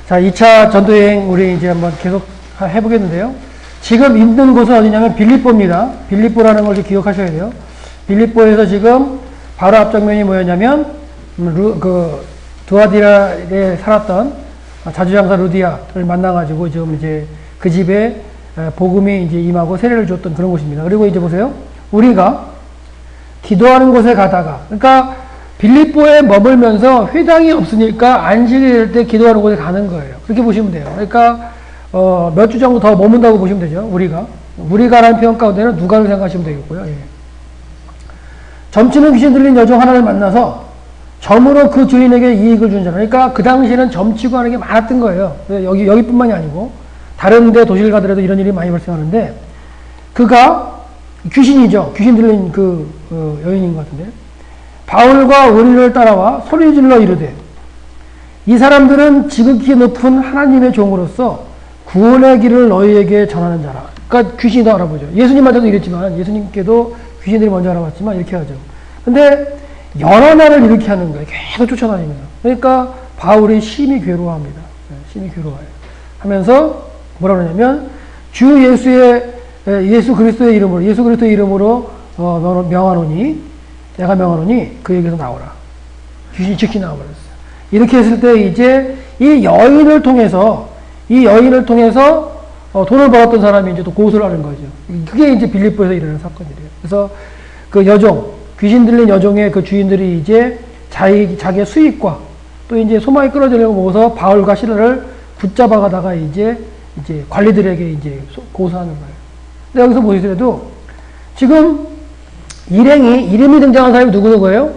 자, 2차 전도여행 우리 이제 한번 계속 해보겠는데요. 지금 있는 곳은 어디냐면 빌립보입니다. 빌립보라는 걸 기억하셔야 돼요. 빌립보에서 지금 바로 앞장면이 뭐였냐면, 두아디라에 살았던 자주장사 루디아를 만나가지고 지금 이제 그 집에 복음이 이제 임하고 세례를 줬던 그런 곳입니다. 그리고 이제 보세요. 우리가 기도하는 곳에 가다가, 그러니까 빌립보에 머물면서 회당이 없으니까 안식이 될 때 기도하는 곳에 가는 거예요. 그렇게 보시면 돼요. 그러니까 몇 주 정도 더 머문다고 보시면 되죠. 우리가라는 표현 가운데는 누가를 생각하시면 되겠고요. 예. 점치는 귀신 들린 여종 하나를 만나서 점으로 그 주인에게 이익을 준 자라. 그러니까 그 당시에는 점치고 하는 게 많았던 거예요. 여기뿐만이 아니고 다른 데 도시를 가더라도 이런 일이 많이 발생하는데, 그가 귀신이죠. 귀신 들린 여인인 것 같은데, 바울과 우리를 따라와 소리 질러 이르되, 이 사람들은 지극히 높은 하나님의 종으로서 구원의 길을 너희에게 전하는 자라. 그러니까 귀신이 더 알아보죠. 예수님한테도 이랬지만, 예수님께도 귀신들이 먼저 알아봤지만 이렇게 하죠. 근데 여러 날을 이렇게 하는 거예요. 계속 쫓아다니면서. 그러니까 바울이 심히 괴로워합니다. 심히 괴로워해요. 하면서 뭐라 그러냐면, 예수 그리스도의 이름으로 내가 명하노니 그에게서 나오라. 귀신이 즉시 나와버렸어요. 이렇게 했을 때 이제 이 여인을 통해서 돈을 벌었던 사람이 이제 또 고소를 하는 거죠. 그게 이제 빌립보에서 일어나는 사건이래요. 그래서 그 귀신 들린 여종의 그 주인들이 이제 자기의 수익과 또 이제 소망이 끊어지려고 모아서 바울과 시라를 붙잡아 가다가 이제 관리들에게 이제 고소하는 거예요. 근데 여기서 보시더라도 지금 이름이 등장한 사람이 누구예요?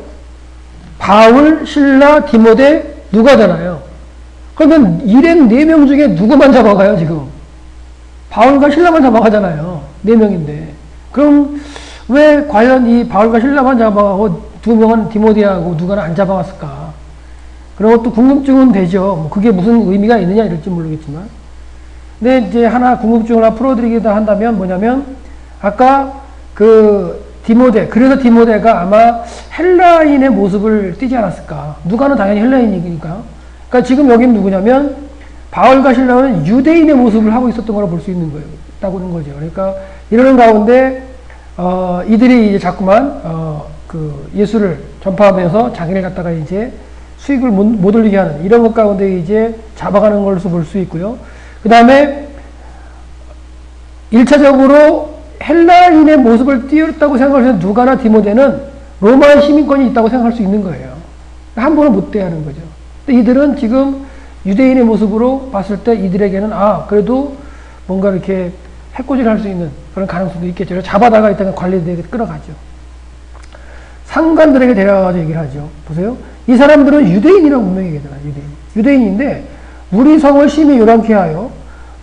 바울, 실라, 디모데, 누가잖아요. 그러면 일행 4명 중에 누구만 잡아가요, 지금? 바울과 실라만 잡아가잖아요. 4명인데. 그럼 왜 과연 이 바울과 실라만 잡아가고 2명은 디모데하고 누가는 안 잡아갔을까? 그런 것도 궁금증은 되죠. 뭐 그게 무슨 의미가 있느냐 이럴지 모르겠지만. 근데 이제 하나 궁금증을 하나 풀어드리기도 한다면 뭐냐면, 아까 그래서 디모데가 아마 헬라인의 모습을 띠지 않았을까. 누가는 당연히 헬라인이니까. 그러니까 지금 여기는 누구냐면, 바울과 실라는 유대인의 모습을 하고 있었던 거라 볼 수 있는 거예요. 있다고는 거죠. 그러니까 이러는 가운데, 이들이 이제 자꾸만, 예수를 전파하면서 자기를 갖다가 이제 수익을 못 올리게 하는 이런 것 가운데 이제 잡아가는 걸로 볼 수 있고요. 그 다음에 1차적으로 헬라인의 모습을 띄었다고 생각해서 누가나 디모데는 로마 시민권이 있다고 생각할 수 있는 거예요. 함부로 못 대하는 거죠. 근데 이들은 지금 유대인의 모습으로 봤을 때 이들에게는 그래도 뭔가 이렇게 해코지를 할 수 있는 그런 가능성도 있겠죠. 그래서 잡아다가 일단 관리들에게 끌어가죠. 상관들에게 데려가서 얘기를 하죠. 보세요. 이 사람들은 유대인이라고 분명히 얘기하잖아요. 유대인인데 우리 성을 심히 요란케 하여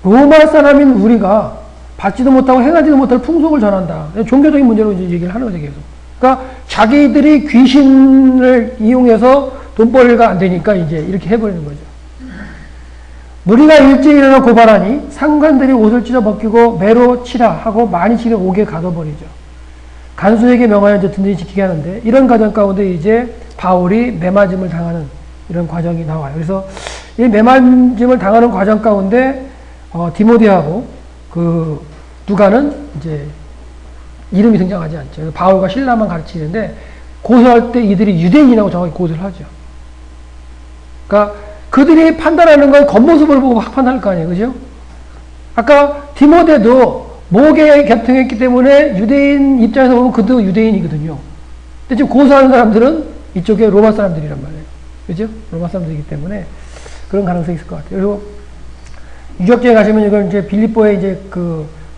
로마 사람인 우리가 받지도 못하고 행하지도 못할 풍속을 전한다. 종교적인 문제로 이제 얘기를 하는 거죠, 계속. 그러니까 자기들이 귀신을 이용해서 돈벌이가 안 되니까 이제 이렇게 해버리는 거죠. 무리가 일찍 일어나 고발하니 상관들이 옷을 찢어 벗기고 매로 치라 하고 많이 치려 옥에 가둬버리죠. 간수에게 명하여 이제 든든히 지키게 하는데, 이런 과정 가운데 이제 바울이 매맞음을 당하는 이런 과정이 나와요. 그래서 이 매맞음을 당하는 과정 가운데 디모데하고 누가는 이제 이름이 등장하지 않죠. 바울과 실라만 가르치는데 고소할 때 이들이 유대인이라고 정확히 고소를 하죠. 그러니까 그들이 판단하는 건 겉모습을 보고 판단할 거 아니에요. 그죠? 아까 디모데도 목에 개통했기 때문에 유대인 입장에서 보면 그도 유대인이거든요. 근데 지금 고소하는 사람들은 이쪽에 로마 사람들이란 말이에요. 그죠? 로마 사람들이기 때문에 그런 가능성이 있을 것 같아요. 그리고 유적지에 가시면 이걸 이제 빌립보에 이제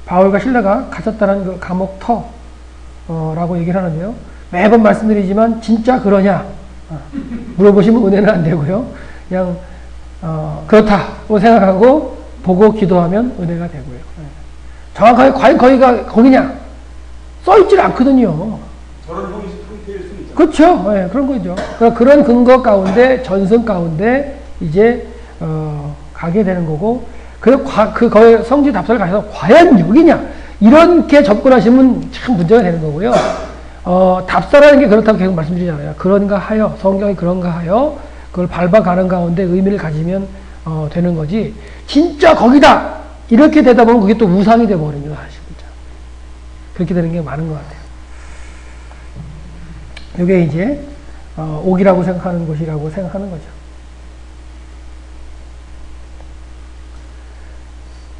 바울과 실라가 갇혔다는 그 감옥 터라고 얘기를 하는데요. 매번 말씀드리지만 진짜 그러냐? 물어보시면 은혜는 안 되고요. 그냥 그렇다고 생각하고 보고 기도하면 은혜가 되고요. 정확하게 과연 거기냐? 써있질 않거든요. 저런 형태일 수 있죠. 그렇죠. 네, 그런 거죠. 그런 근거 가운데, 전승 가운데 이제 가게 되는 거고, 그래서 거의 성지 답사를 가셔서 과연 여기냐? 이렇게 접근하시면 참 문제가 되는 거고요. 답사라는 게 그렇다고 계속 말씀드리잖아요. 그런가 하여, 성경이 그런가 하여, 그걸 밟아가는 가운데 의미를 가지면 되는 거지. 진짜 거기다! 이렇게 되다 보면 그게 또 우상이 돼버립니다. 사실. 그렇게 되는 게 많은 것 같아요. 이게 이제, 옥이라고 생각하는 곳이라고 생각하는 거죠.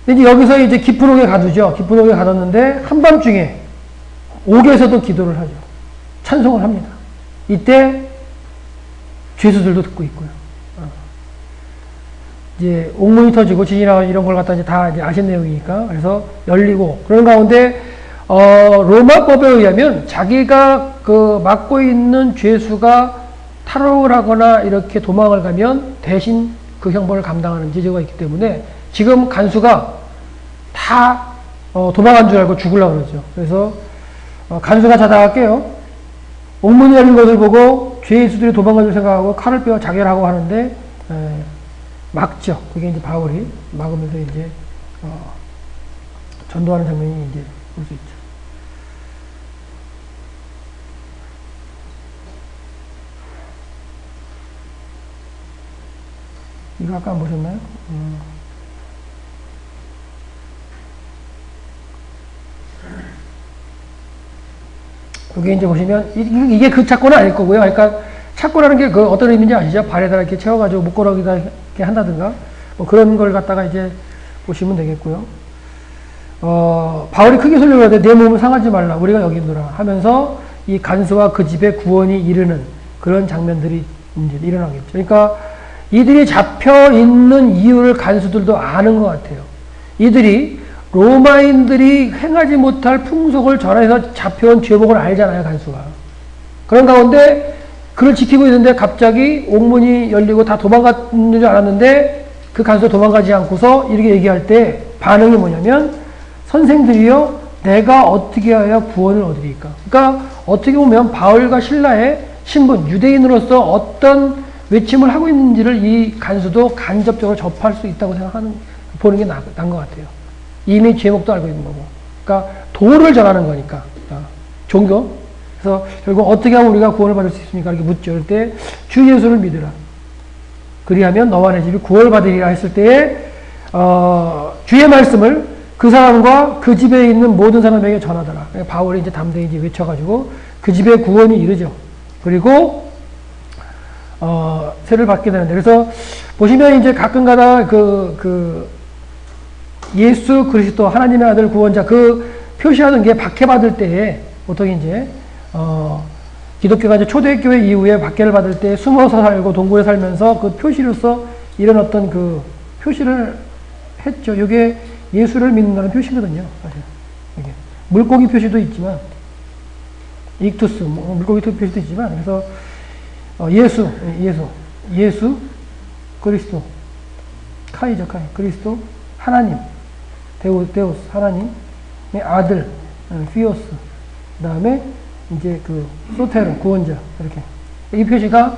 이제 여기서 이제 깊은 옥에 가두죠. 깊은 옥에 가뒀는데, 한밤중에 옥에서도 기도를 하죠. 찬송을 합니다. 이때, 죄수들도 듣고 있고요. 이제 옥문이 터지고 지진이나 이런 걸 갖다 이제 다 이제 아신 내용이니까 그래서 열리고 그런 가운데 로마법에 의하면 자기가 그 맡고 있는 죄수가 탈옥을 하거나 이렇게 도망을 가면 대신 그 형벌을 감당하는 제도가 있기 때문에 지금 간수가 다 도망간 줄 알고 죽으려고 그러죠. 그래서 간수가 자다가 깨요. 옥문이 열린 것을 보고 죄수들이 도망간 줄 생각하고 칼을 빼어 자결하고 하는데 막죠. 그게 이제 바울이 막으면서 이제 전도하는 장면이 이제 볼 수 있죠. 이거 아까 안 보셨나요? 여기 이제 보시면 이게 그 착고는 아닐 거고요. 그러니까 착고라는 게 그 어떤 의미인지 아시죠? 발에다가 이렇게 채워가지고 목걸이에다 이렇게 한다든가 뭐 그런 걸 갖다가 이제 보시면 되겠고요. 바울이 크게 설명하되 내 몸을 상하지 말라 우리가 여기 있노라 하면서 이 간수와 그 집에 구원이 이르는 그런 장면들이 이제 일어나겠죠. 그러니까 이들이 잡혀 있는 이유를 간수들도 아는 것 같아요. 이들이 로마인들이 행하지 못할 풍속을 전해서 잡혀온 죄목을 알잖아요, 간수가. 그런 가운데 그를 지키고 있는데 갑자기 옥문이 열리고 다 도망갔는 줄 알았는데 그 간수가 도망가지 않고서 이렇게 얘기할 때 반응이 뭐냐면 선생들이여 내가 어떻게 하여 구원을 얻으리까? 그러니까 어떻게 보면 바울과 실라의 신분, 유대인으로서 어떤 외침을 하고 있는지를 이 간수도 간접적으로 접할 수 있다고 보는 게 나은 것 같아요. 이미 제목도 알고 있는 거고. 그러니까 도를 전하는 거니까. 종교. 그래서 결국 어떻게 하면 우리가 구원을 받을 수 있습니까? 이렇게 묻죠. 그럴 때 주 예수를 믿으라. 그리하면 너와 내 집이 구원을 받으리라 했을 때에 주의 말씀을 그 사람과 그 집에 있는 모든 사람에게 전하더라. 바울이 이제 담대히 이제 외쳐가지고 그 집에 구원이 이르죠. 그리고 세를 받게 되는데 그래서 보시면 이제 가끔가다 예수 그리스도 하나님의 아들 구원자 그 표시하는 게 박해받을 때에 보통 이제 기독교가 이제 초대교회 이후에 박해를 받을 때 숨어서 살고 동굴에 살면서 그 표시로서 이런 어떤 그 표시를 했죠. 이게 예수를 믿는다는 표시거든요. 사실 이게 물고기 표시도 있지만 익투스 물고기 표시도 있지만 그래서 예수 그리스도 카이죠. 카이 그리스도 하나님 데우스 하나님의 아들 피오스 그 다음에 이제 그 소테로 구원자 이렇게 이 표시가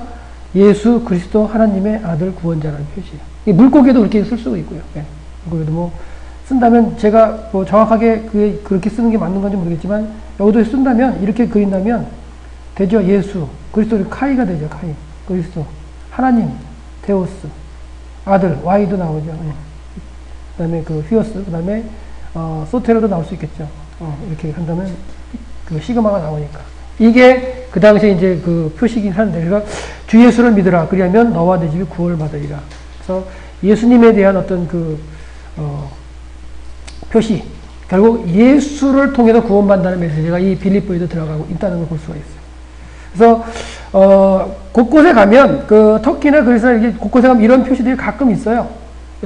예수 그리스도 하나님의 아들 구원자라는 표시예요. 이 물고기도 그렇게 쓸 수가 있고요. 네. 물고기도 뭐 쓴다면 제가 뭐 정확하게 그렇게 쓰는 게 맞는 건지 모르겠지만 여기도 쓴다면 이렇게 그린다면 되죠. 예수 그리스도 카이가 되죠. 카이 그리스도 하나님 데오스 아들 Y도 나오죠. 네. 그 다음에 그 휘어스, 그 다음에, 소테로도 나올 수 있겠죠. 이렇게 한다면, 그 시그마가 나오니까. 이게 그 당시에 이제 그 표시긴 한데, 그래서 주 예수를 믿으라. 그리하면 너와 내 집이 구원을 받으리라. 그래서 예수님에 대한 어떤 표시. 결국 예수를 통해서 구원받는다는 메시지가 이 빌립보에도 들어가고 있다는 걸 볼 수가 있어요. 그래서, 곳곳에 가면, 터키나 그래서 이렇게 곳곳에 가면 이런 표시들이 가끔 있어요.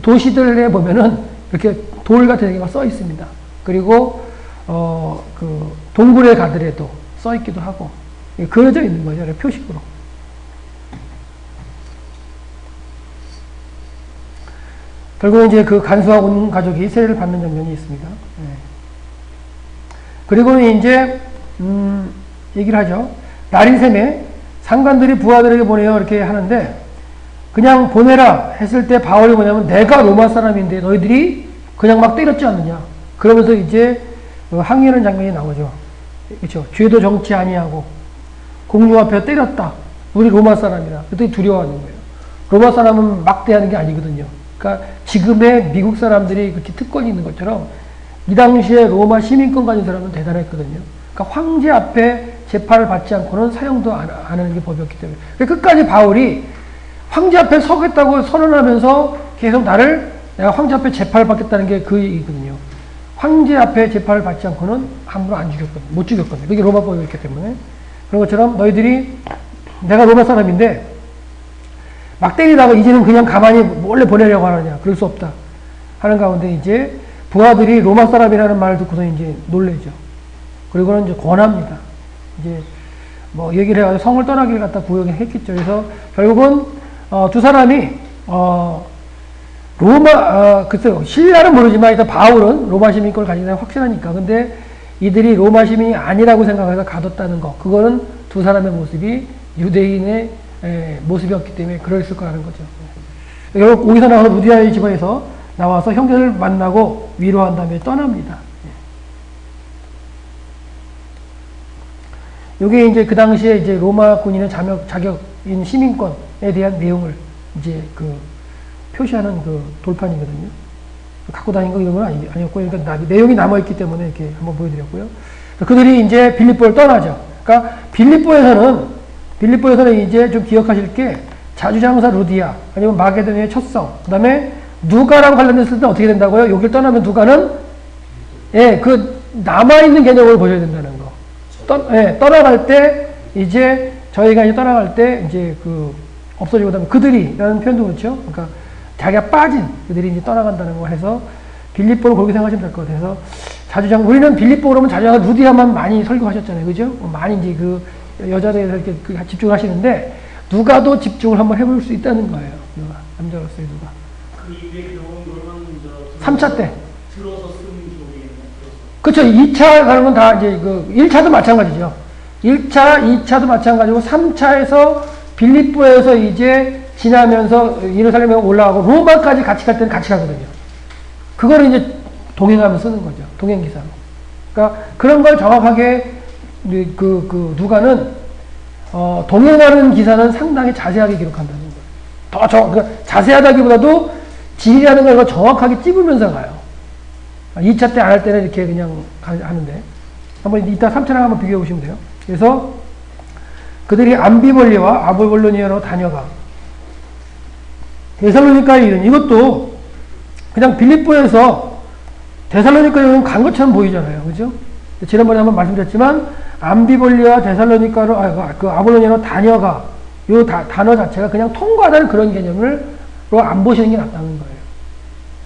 도시들에 보면은 이렇게 돌 같은 게 써 있습니다. 그리고 동굴에 가더라도 써 있기도 하고 그려져 있는 거죠. 표식으로. 결국 이제 그 간수와 온 가족이 세례를 받는 장면이 있습니다. 네. 그리고 이제 얘기를 하죠. 날인 셈에 상관들이 부하들에게 보내요 이렇게 하는데. 그냥 보내라 했을 때 바울이 뭐냐면 내가 로마 사람인데 너희들이 그냥 막 때렸지 않느냐. 그러면서 이제 항의하는 장면이 나오죠. 그렇죠. 죄도 정치 아니하고 공중 앞에 때렸다. 우리 로마 사람이라. 그때 두려워하는 거예요. 로마 사람은 막대하는 게 아니거든요. 그러니까 지금의 미국 사람들이 그렇게 특권이 있는 것처럼 이 당시에 로마 시민권 가진 사람은 대단했거든요. 그러니까 황제 앞에 재판을 받지 않고는 사형도 안 하는 게 법이었기 때문에. 그러니까 끝까지 바울이 황제 앞에 서겠다고 선언하면서 계속 내가 황제 앞에 재판을 받겠다는 게 그 얘기거든요. 황제 앞에 재판을 받지 않고는 함부로 안 죽였거든요. 못 죽였거든요. 그게 로마법이었기 때문에. 그런 것처럼 너희들이 내가 로마 사람인데 막 때리다가 이제는 그냥 가만히 몰래 보내려고 하느냐. 그럴 수 없다. 하는 가운데 이제 부하들이 로마 사람이라는 말을 듣고서 이제 놀래죠. 그리고는 이제 권합니다. 이제 뭐 얘기를 해가지고 성을 떠나기를 갖다 구역했겠죠. 그래서 결국은 두 사람이 글쎄요. 신라는 모르지만 일단 바울은 로마 시민권을 가진 사람이 확실하니까. 근데 이들이 로마 시민이 아니라고 생각해서 가뒀다는 거. 그거는 두 사람의 모습이 유대인의 모습이었기 때문에 그랬을 거라는 거죠. 결국 거기서 나와서 루디아의 집에서 나와서 형제를 만나고 위로한 다음에 떠납니다. 요게 이제 그 당시에 이제 로마 군인의 자격인 시민권에 대한 내용을 이제 표시하는 돌판이거든요. 갖고 다닌 거 이런 건 아니었고요. 그러니까 내용이 남아있기 때문에 이렇게 한번 보여드렸고요. 그들이 이제 빌립보를 떠나죠. 그러니까 빌립보에서는 이제 좀 기억하실 게 자주장사 루디아, 아니면 마게도니아의 첫성, 그 다음에 누가라고 관련됐을 때 어떻게 된다고요? 여길 떠나면 누가는, 남아있는 개념을 보셔야 된다는 거. 떠나갈 때, 이제, 저희가 이제 떠나갈 때, 이제 없어지고, 그다음에 그들이라는 표현도 그렇죠. 그러니까 자기가 빠진 그들이 이제 떠나간다는 거 해서 빌립보를 그렇게 생각하시면 될 것 같아서 우리는 빌립보 그러면 자주장사 루디아만 많이 설교하셨잖아요. 그죠? 많이 이제 여자들에 이렇게 집중하시는데, 누가도 집중을 한번 해볼 수 있다는 거예요. 남자로서의 누가. 그 이후에 교훈 3차 때. 들어서 쓴 교훈이에요. 그렇죠. 2차 가는 건 다 이제 1차도 마찬가지죠. 1차, 2차도 마찬가지고 3차에서 빌립보에서 이제 지나면서 예루살렘에 올라가고 로마까지 같이 갈 때는 같이 가거든요. 그거를 이제 동행하면서 쓰는 거죠. 동행기사로. 그러니까 그런 걸 정확하게 누가는 동행하는 기사는 상당히 자세하게 기록한다는 거예요. 그러니까 자세하다기보다도 지리라는 걸 정확하게 찝으면서 가요. 2차 때 안 할 때는 이렇게 그냥 하는데 한번 이따 3차랑 한번 비교해 보시면 돼요. 그래서 그들이 암비볼리와 아볼로니아로 다녀가 데살로니카에 이른, 이것도 그냥 빌립보에서 데살로니카에 이른 간 것처럼 보이잖아요. 그죠? 지난번에 한번 말씀드렸지만 암비볼리와 데살로니카로 아볼로니아로 다녀가, 요 단어 자체가 그냥 통과하다는 그런 개념으로 안 보시는 게 낫다는 거예요.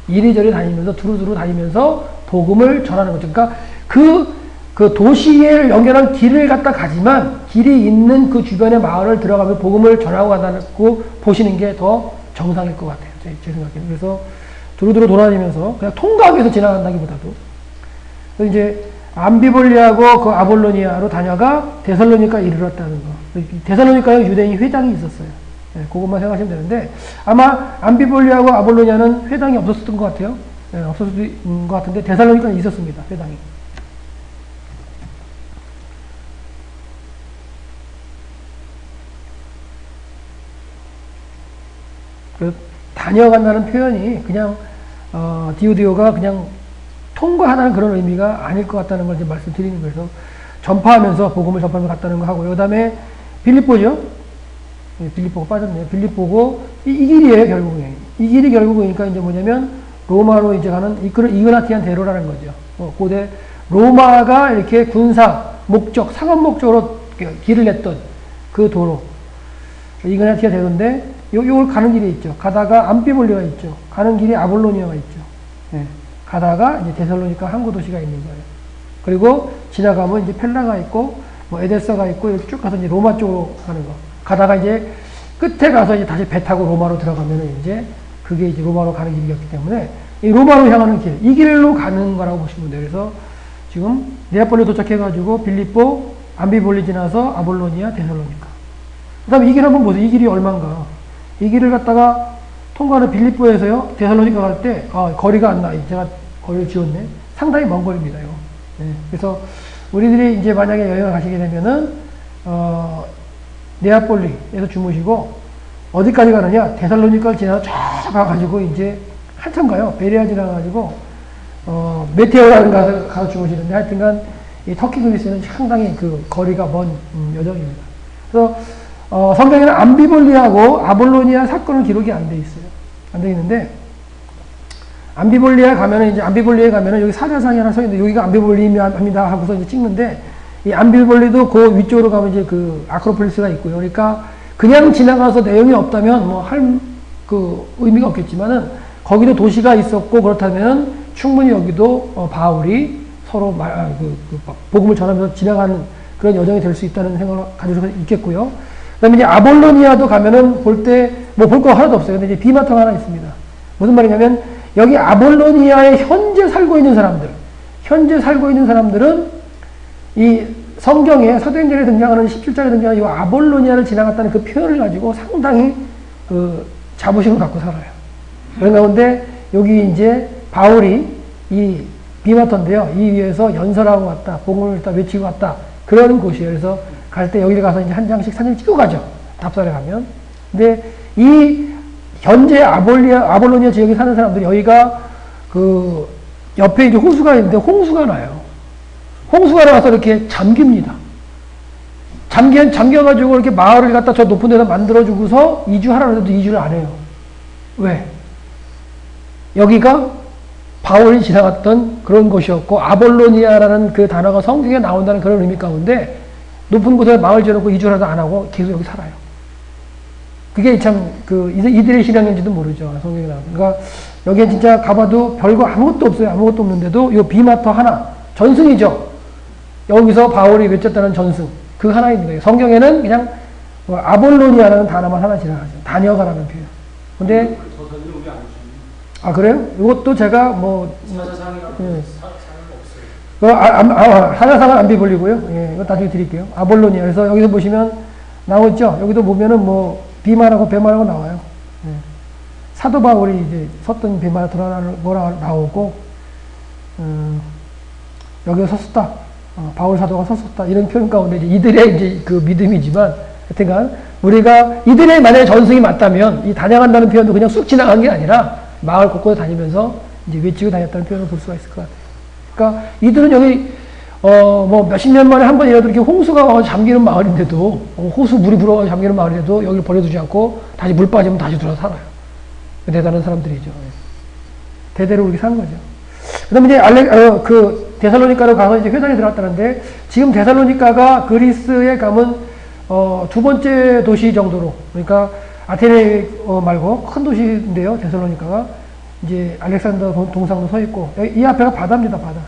이리저리 다니면서 두루두루 다니면서 복음을 전하는 거죠. 그러니까 그 도시를 연결한 길을 갖다 가지만 길이 있는 그 주변의 마을을 들어가면 복음을 전하고 간다고 보시는 게 더 정상일 것 같아요. 제 생각에는. 그래서 두루두루 돌아다니면서 그냥 통과하기 위해서 지나간다기보다도. 그래서 이제 암비볼리하고 그 아볼로니아로 다녀가 데살로니카에 이르렀다는 거. 데살로니카에 유대인 회당이 있었어요. 그것만 생각하시면 되는데 아마 암비볼리하고 아볼로니아는 회당이 없었던 것 같아요. 없었던 것 같은데 데살로니카는 있었습니다. 회당이. 다녀간다는 표현이 그냥 디오디오가 그냥 통과하다는 그런 의미가 아닐 것 같다는 걸 이제 말씀드리는 거예요. 그래서 전파하면서 복음을 전파하면서 갔다는 거 하고요. 그 다음에 빌립보죠. 빌립보가 빠졌네요. 빌립보고 이 길이에요. 결국에 이 길이 결국이니까 이제 뭐냐면 로마로 이제 가는 이그나티안 대로라는 거죠. 고대 로마가 이렇게 군사 목적 상업 목적으로 길을 냈던 그 도로 이그나티아 대로인데 요걸 가는 길이 있죠. 가다가 암비볼리가 있죠. 가는 길이 아볼로니아가 있죠. 가다가 이제 데살로니카 항구 도시가 있는 거예요. 그리고 지나가면 이제 펠라가 있고 뭐 에데사가 있고 이렇게 쭉 가서 이제 로마 쪽으로 가는 거. 가다가 이제 끝에 가서 이제 다시 배 타고 로마로 들어가면은 이제 그게 이제 로마로 가는 길이었기 때문에 이 로마로 향하는 길, 이 길로 가는 거라고 보시면 돼요. 그래서 지금 네아폴리 도착해가지고 빌립보, 암비볼리 지나서 아볼로니아, 데살로니카. 그 다음에 이 길 한번 보세요. 이 길이 얼마인가. 이 길을 갖다가 통과하는 빌립보에서요, 데살로니카 갈 때, 거리가 안 나. 제가 거리를 지웠네. 상당히 먼 거리입니다, 이거. 그래서 우리들이 이제 만약에 여행을 가시게 되면은, 네아폴리에서 주무시고, 어디까지 가느냐? 데살로니카를 지나서 가가지고 이제 한참 가요. 베레아 지나가지고 메테오라는 가서 가서 주무시는데 하여튼간 이 터키 그리스는 상당히 그 거리가 먼 여정입니다. 그래서 성경에는 암비볼리하고 아볼로니아 사건은 기록이 안 돼 있어요. 안 돼 있는데 암비볼리아에 가면은 여기 사자상이 하나 서 있는데 여기가 암비볼리입니다 하고서 이제 찍는데 이 암비볼리도 그 위쪽으로 가면 이제 그 아크로폴리스가 있고요. 그러니까 그냥 지나가서 내용이 없다면 뭐 할 그 의미가 없겠지만은 거기도 도시가 있었고 그렇다면 충분히 여기도 바울이 서로 복음을 전하면서 지나가는 그런 여정이 될 수 있다는 생각을 가지고 있겠고요. 그 다음에 이제 아볼로니아도 가면은 볼 거 하나도 없어요. 근데 이제 비마터가 하나 있습니다. 무슨 말이냐면 여기 아볼로니아에 현재 살고 있는 사람들은 이 성경에 사도행전에 등장하는 17장에 등장하는 이 아볼로니아를 지나갔다는 그 표현을 가지고 상당히 그 자부심을 갖고 살아요. 그런 가운데 여기 이제 바울이 이 비마터인데요. 이 위에서 연설하고 왔다. 복음을 다 외치고 왔다. 그런 곳이에요. 그래서 갈 때 여기 가서 이제 한 장씩 사진 찍고 가죠. 답사를 가면. 근데 이 현재 아볼로니아 지역에 사는 사람들이 여기가 그 옆에 이제 호수가 있는데 홍수가 나요. 홍수가 나서 이렇게 잠깁니다. 잠겨가지고 이렇게 마을을 갖다 저 높은 데다 만들어주고서 이주하라고 해도 이주를 안 해요. 왜? 여기가 바울이 지나갔던 그런 곳이었고, 아볼로니아라는 그 단어가 성경에 나온다는 그런 의미 가운데, 높은 곳에 마을 지어놓고 이주를 하도 안 하고 계속 여기 살아요. 그게 참, 이들의 신앙인지도 모르죠. 성경에 나오는. 그러니까, 여기에 진짜 가봐도 별거 아무것도 없어요. 아무것도 없는데도, 요 비마터 하나, 전승이죠. 여기서 바울이 외쳤다는 전승. 그 하나입니다. 성경에는 그냥 아볼로니아라는 단어만 하나 지나가죠. 다녀가라는 표현. 근데 아 그래요? 이것도 제가 사자상은 안 비볼리고요. 예, 이거 나중에 드릴게요. 아볼로니아. 그래서 여기서 보시면 나오죠. 여기도 보면은 비마라고 배마라고 나와요. 예. 사도 바울이 이제 섰던 비마라 뭐라 나오고 여기에 섰었다. 바울 사도가 섰었다. 이런 표현 가운데 이들의 이제 그 믿음이지만, 하여튼간, 우리가 이들의 만약에 전승이 맞다면, 이 다녀간다는 표현도 그냥 쑥 지나간 게 아니라, 마을 곳곳에 다니면서 이제 외치고 다녔다는 표현을 볼 수가 있을 것 같아요. 그러니까, 이들은 여기, 몇십 년 만에 한 번이라도 이렇게 홍수가 와서 잠기는 마을인데도, 호수 물이 불어가지고 잠기는 마을인데도 여기를 버려두지 않고, 다시 물 빠지면 다시 들어서 살아요. 대단한 사람들이죠. 대대로 그렇게 사는 거죠. 그 다음에 이제 데살로니카로 가서 이제 회당에 들어갔다는데, 지금 데살로니카가 그리스에 가면, 두 번째 도시 정도로, 그러니까 아테네 말고 큰 도시인데요, 데살로니카가. 이제 알렉산더 동상도 서 있고, 이 앞에가 바다입니다, 바다.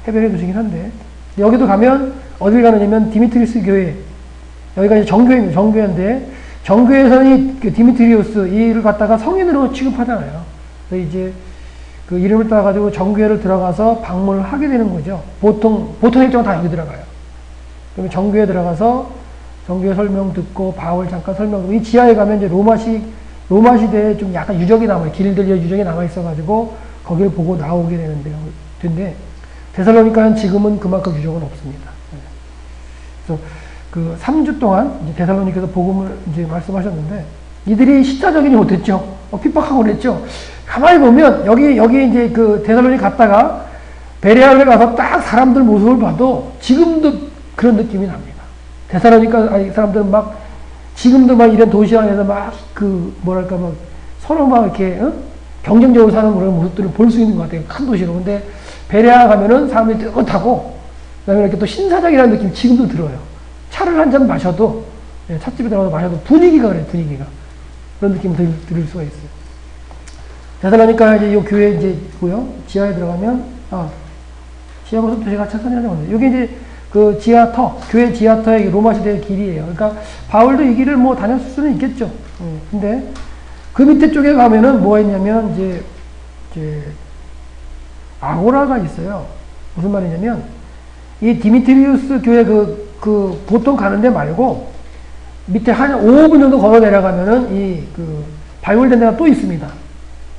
해변의 도시긴 한데. 여기도 가면, 어딜 가느냐면 디미트리우스 교회. 여기가 이제 정교회입니다, 정교회인데, 정교회에서는 그 디미트리우스, 이를 갖다가 성인으로 취급하잖아요. 그래서 이제, 그 이름을 따가지고 정교회를 들어가서 방문을 하게 되는 거죠. 보통 일정은 다 여기 들어가요. 그러면 정교회 들어가서 정교회 설명 듣고 바울 잠깐 설명 듣고, 이 지하에 가면 이제 로마 시대에 좀 약간 유적이 남아요. 길들여 유적이 남아 있어가지고 거기를 보고 나오게 되는데요. 근데 데살로니카는 지금은 그만큼 유적은 없습니다. 그래서 그 3주 동안 이제 데살로니카에서 복음을 이제 말씀하셨는데, 이들이 시차적이지 못했죠. 핍박하고 그랬죠. 가만히 보면, 여기 이제 그 데살로니카 갔다가 베레아를 가서 딱 사람들 모습을 봐도 지금도 그런 느낌이 납니다. 데살로니카 사람들은 지금도 이런 도시 안에서 서로 이렇게, 경쟁적으로 사는 그런 모습들을 볼 수 있는 것 같아요. 큰 도시로. 근데 베레아 가면은 사람들이 뜨뜻하고, 그 다음에 이렇게 또 신사적이라는 느낌이 지금도 들어요. 차를 한 잔 마셔도, 찻집에 들어가서 마셔도 분위기가 그래요, 분위기가. 그런 느낌을 들을 수가 있어요. 데살로니카 이제 이 교회 이제 있고요. 지하에 들어가면, 지하 모습도 제가 천천히 하자고. 여기 이제 그 교회 지하터의 로마 시대의 길이에요. 그러니까 바울도 이 길을 다녔을 수는 있겠죠. 근데 그 밑에 쪽에 가면은 뭐가 있냐면 이제 아고라가 있어요. 무슨 말이냐면, 이 디미트리우스 교회 보통 가는 데 말고, 밑에 한 5분 정도 걸어 내려가면은 발굴된 데가 또 있습니다.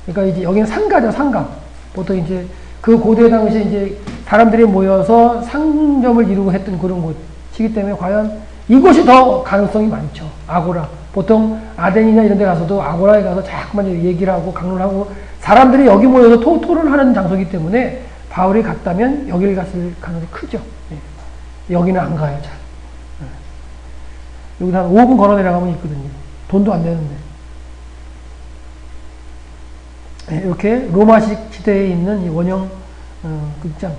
그러니까 이제 여기는 상가죠, 상가. 보통 이제 그 고대 당시에 이제 사람들이 모여서 상점을 이루고 했던 그런 곳이기 때문에, 과연 이곳이 더 가능성이 많죠. 아고라. 보통 아덴이나 이런 데 가서도 아고라에 가서 자꾸만 얘기를 하고 강론하고 사람들이 여기 모여서 토론하는 장소이기 때문에 바울이 갔다면 여기를 갔을 가능성이 크죠. 예. 여기는 안 가요, 잘. 예. 여기서 한 5분 걸어 내려가면 있거든요. 돈도 안 내는데. 예, 이렇게 로마식 시대에 있는 이 원형 극장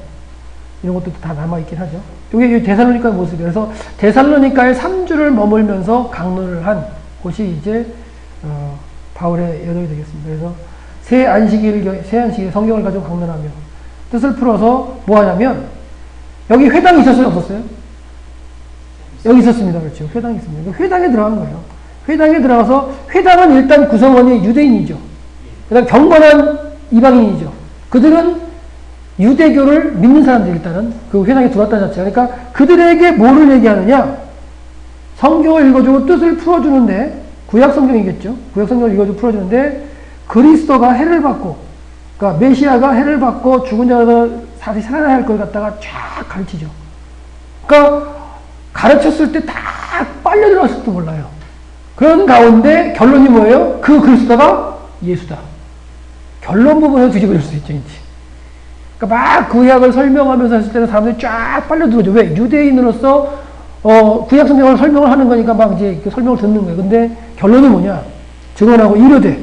이런 것도 다 남아있긴 하죠. 이게 데살로니카의 모습이에요. 그래서 데살로니카에 3주를 머물면서 강론을 한 곳이 이제 바울의 여정이 되겠습니다. 그래서 새 안식일 성경을 가지고 강론하며 뜻을 풀어서 뭐 하냐면 여기 회당이 있었어요? 없었어요? 여기 있었습니다. 그렇죠. 회당이 있습니다. 회당에 들어간 거예요. 회당에 들어가서 회당은 일단 구성원이 유대인이죠. 그다음 경건한 이방인이죠. 그들은 유대교를 믿는 사람들 일단은 그 회당에 들어왔다는 자체가 그러니까 그들에게 뭐를 얘기하느냐 성경을 읽어주고 뜻을 풀어주는데 구약 성경이겠죠. 구약 성경을 읽어주고 풀어주는데 그리스도가 해를 받고 그러니까 메시아가 해를 받고 죽은 자에서 다시 살아나야 할 걸 갖다가 쫙 가르치죠. 그러니까 가르쳤을 때 다 빨려 들어갔을지도 몰라요. 그런 가운데 결론이 뭐예요? 그 그리스도가 예수다. 결론 부분에서 뒤집어질 수 있죠. 이제. 그러니까 막 구약을 설명하면서 했을 때는 사람들이 쫙 빨려 들어오죠. 왜? 유대인으로서 구약 성경을 설명을 하는 거니까 막 이제 설명을 듣는 거예요. 근데 결론이 뭐냐? 증언하고 이르되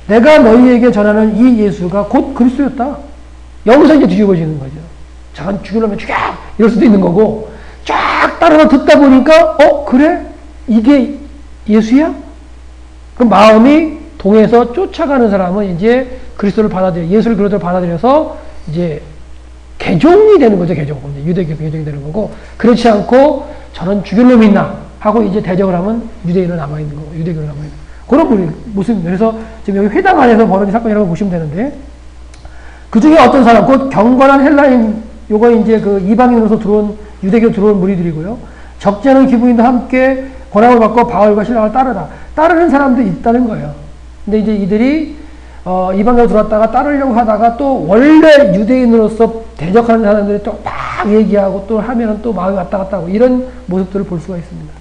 내가 너희에게 전하는 이 예수가 곧 그리스도였다. 여기서 이제 뒤집어지는 거죠. 저건 죽이려면 죽여! 이럴 수도 있는 거고 쫙 따라서 듣다 보니까 그래? 이게 예수야? 그럼 마음이 동해서 쫓아가는 사람은 이제 그리스도를 예수를 그리스도를 받아들여서 이제 개종이 되는 거죠. 개종. 유대교 개종이 되는 거고 그렇지 않고 저는 죽일 놈이 있나 하고 이제 대적을 하면 유대인은 남아있는 거고 유대교는 남아있는 거고 그런 모습입니다. 그래서 지금 여기 회당 안에서 벌어진 사건이라고 보시면 되는데 그 중에 어떤 사람 곧 경건한 헬라인 요거 이제 그 이방인으로서 들어온 유대교 들어온 무리들이고요. 적지 않은 기부인도 함께 권함을 받고 바울과 신랑을 따르는 사람들이 있다는 거예요. 근데 이제 이들이 이방인으로 들어왔다가 따르려고 하다가 또 원래 유대인으로서 대적하는 사람들이 또 막 얘기하고 또 하면은 또 마음이 왔다 갔다 하고 이런 모습들을 볼 수가 있습니다.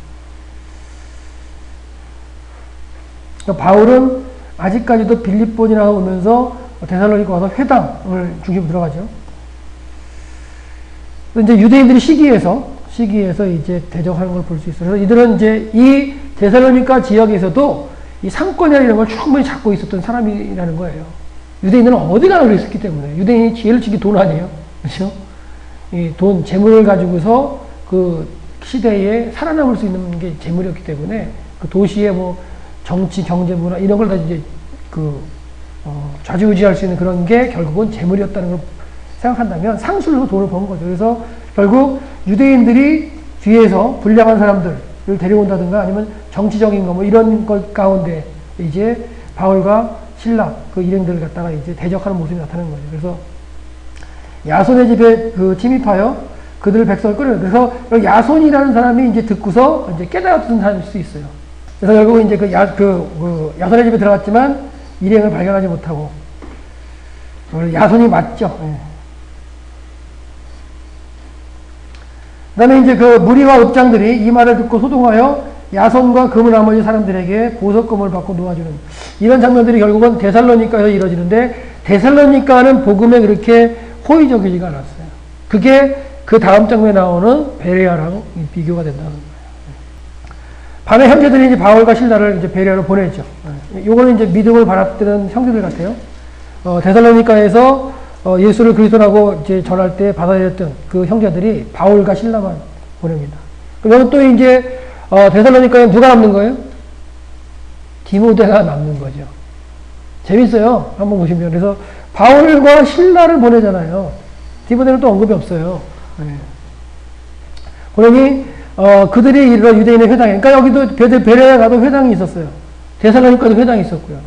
그러니까 바울은 아직까지도 빌립보니나 오면서 데살로니가 와서 회당을 중심으로 들어가죠. 이제 유대인들이 시기에서 이제 대적하는 걸 볼 수 있어요. 그래서 이들은 이제 이 데살로니가 지역에서도 이 상권이나 이런 걸 충분히 잡고 있었던 사람이라는 거예요. 유대인들은 어디 가나 그랬었기 때문에. 유대인이 지혜를 지키 돈 아니에요. 그렇죠? 이 돈, 재물을 가지고서 그 시대에 살아남을 수 있는 게 재물이었기 때문에 그 도시의 뭐 정치, 경제, 문화 이런 걸 다 이제 좌지우지할 수 있는 그런 게 결국은 재물이었다는 걸 생각한다면 상술로 돈을 번 거죠. 그래서 결국 유대인들이 뒤에서 불량한 사람들을 데려온다든가 아니면 정치적인 거 뭐 이런 것 가운데 이제 바울과 신라 그 일행들을 갖다가 이제 대적하는 모습이 나타나는 거죠. 그래서 야손의 집에 침입하여 그들 백성을 끌어요. 그래서 야손이라는 사람이 이제 듣고서 이제 깨달았던 사람일 수 있어요. 그래서 결국 이제 야손의 집에 들어갔지만 일행을 발견하지 못하고 야손이 맞죠. 예. 그 다음에 이제 그 무리와 읍장들이 이 말을 듣고 소동하여 야손과 그 나머지 사람들에게 보석금을 받고 놓아주는 이런 장면들이 결국은 데살로니가에서 이루어지는데 데살로니가는 복음에 그렇게 호의적이지가 않았어요. 그게 그 다음 장면에 나오는 베레아랑 비교가 된다는 거예요. 밤에 형제들이 이제 바울과 신라를 이제 베레아로 보내죠. 요거는 이제 믿음을 받았던 형제들 같아요. 데살로니가에서 예수를 그리스도라고 이제 전할 때 받아들였던 그 형제들이 바울과 신라만 보냅니다. 그러면 또 이제 데살로니가에 누가 남는 거예요? 디모데가 남는 거죠. 재밌어요. 한번 보시면. 그래서 바울과 신라를 보내잖아요. 디모데는 또 언급이 없어요. 네. 그러니 그들이 이런 유대인의 회당에 그러니까 여기도 베레아 가도 회당이 있었어요. 데살로니가도 회당이 있었고요.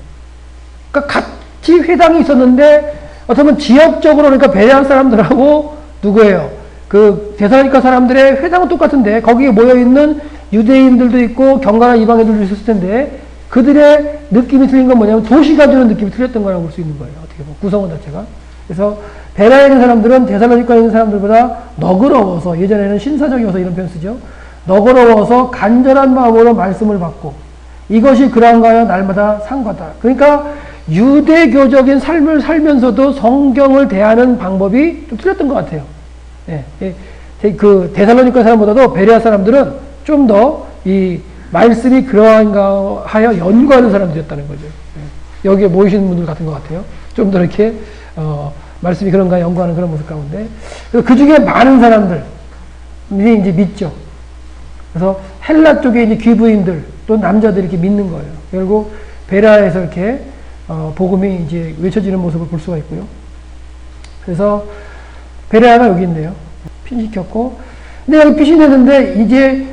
그러니까 같이 회당이 있었는데 어쩌면 지역적으로 그러니까 베레아 사람들하고 누구예요? 그 데살로니가 사람들의 회당은 똑같은데 거기에 모여있는 유대인들도 있고 경건한 이방인들도 있었을 텐데 그들의 느낌이 틀린 건 뭐냐면 도시가 주는 느낌이 틀렸던 거라고 볼 수 있는 거예요. 어떻게 보면 구성원 자체가. 그래서 베레아에 있는 사람들은 데살로니가에 있는 사람들보다 너그러워서 예전에는 신사적이어서 이런 표현 쓰죠. 너그러워서 간절한 마음으로 말씀을 받고 이것이 그러한가요? 날마다 상과다. 그러니까 유대교적인 삶을 살면서도 성경을 대하는 방법이 좀 틀렸던 것 같아요. 예, 그 데살로니가 사람보다도 베레아 사람들은 좀 더 이 말씀이 그러한가 하여 연구하는 사람들이었다는 거죠. 예, 여기에 모이시는 분들 같은 것 같아요. 좀 더 이렇게 말씀이 그런가 연구하는 그런 모습 가운데 그 중에 많은 사람들이 이제 믿죠. 그래서 헬라 쪽에 이제 귀부인들 또 남자들이 이렇게 믿는 거예요. 결국 베레아에서 이렇게 복음이 이제 외쳐지는 모습을 볼 수가 있고요. 그래서 베레아가 여기 있네요. 핀시켰고, 근데 여기 핀이 되는데 이제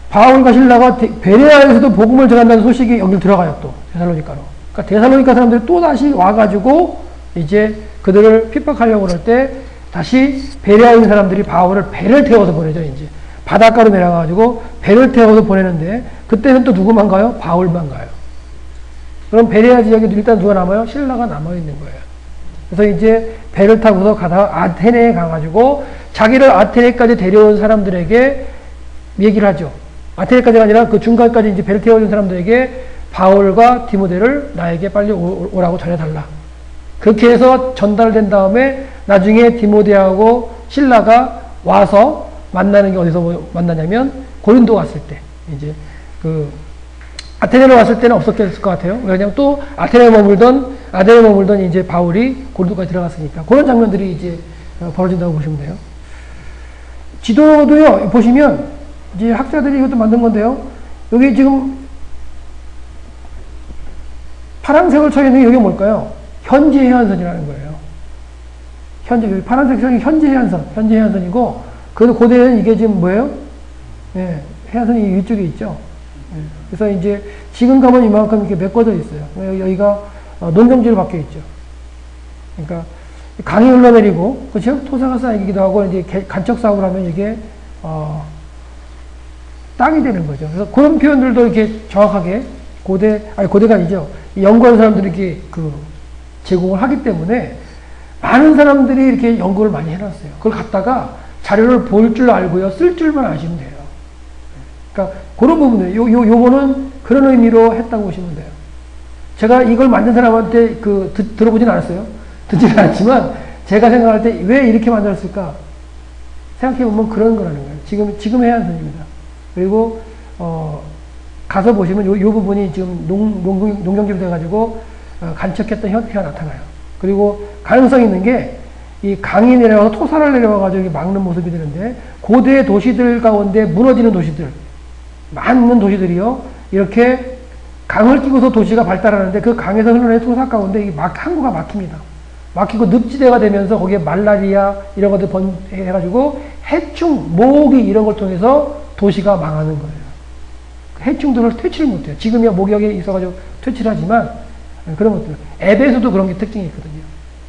바울과 실라가 베레아에서도 복음을 전한다는 소식이 여기 들어가요. 또 데살로니가로. 그러니까 데살로니가 사람들이 또 다시 와가지고 이제 그들을 핍박하려고 그럴 때 다시 베레아에 있는 사람들이 바울을 배를 태워서 보내죠. 이제 바닷가로 내려가가지고 배를 태워서 보내는데 그때는 또 누구만 가요? 바울만 가요. 그럼 베레아 지역에 일단 누가 남아요? 신라가 남아있는 거예요. 그래서 이제 배를 타고서 가다가 아테네에 가가지고 자기를 아테네까지 데려온 사람들에게 얘기를 하죠. 아테네까지가 아니라 그 중간까지 이제 배를 태워준 사람들에게 바울과 디모데를 나에게 빨리 오라고 전해달라. 그렇게 해서 전달된 다음에 나중에 디모데하고 신라가 와서 만나는 게 어디서 만나냐면 고린도 갔을 때 이제 그 아테네로 왔을 때는 없었을 것 같아요. 왜냐면 또 아테네에 머물던 이제 바울이 고린도까지 들어갔으니까 그런 장면들이 이제 벌어진다고 보시면 돼요. 지도도요 보시면 이제 학자들이 이것도 만든 건데요. 여기 지금 파란색을 쳐 있는 게 여기 뭘까요? 현재 해안선이라는 거예요. 여기 파란색 선이 현재 해안선이고 그 고대에는 이게 지금 뭐예요? 예, 해안선이 이쪽에 있죠. 예, 그래서 이제 지금 가면 이만큼 이렇게 메꿔져 있어요. 여기가 농경지로 바뀌어 있죠. 그러니까 강이 흘러내리고 그렇죠? 토사가 쌓이기도 하고 이제 간척 사업을 하면 이게 땅이 되는 거죠. 그래서 그런 표현들도 이렇게 정확하게 고대가 아니죠. 연구하는 사람들이 이렇게 제공을 하기 때문에 많은 사람들이 이렇게 연구를 많이 해놨어요. 그걸 갖다가 자료를 볼 줄 알고요. 쓸 줄만 아시면 돼요. 그러니까 그런 부분들, 요거는 그런 의미로 했다고 보시면 돼요. 제가 이걸 만든 사람한테 들어보진 않았어요. 듣지는 않았지만 제가 생각할 때 왜 이렇게 만들었을까 생각해보면 그런 거라는 거예요. 지금 해안선입니다. 그리고 가서 보시면 요 부분이 지금 농경지로 돼가지고 간척했던 형태가 나타나요. 그리고 가능성이 있는 게 이 강이 내려와서 토사를 내려와가지고 막는 모습이 되는데 고대 도시들 가운데 무너지는 도시들 많은 도시들이요 이렇게 강을 끼고서 도시가 발달하는데 그 강에서 흘러내는 토사 가운데 항구가 막힙니다. 막히고 늪지대가 되면서 거기에 말라리아 이런 것들 해가지고 해충, 모기 이런 걸 통해서 도시가 망하는 거예요. 해충들을 퇴치를 못해요. 지금이야 모기역에 있어가지고 퇴치를 하지만 그런 것들. 앱에서도 그런 게 특징이 있거든요.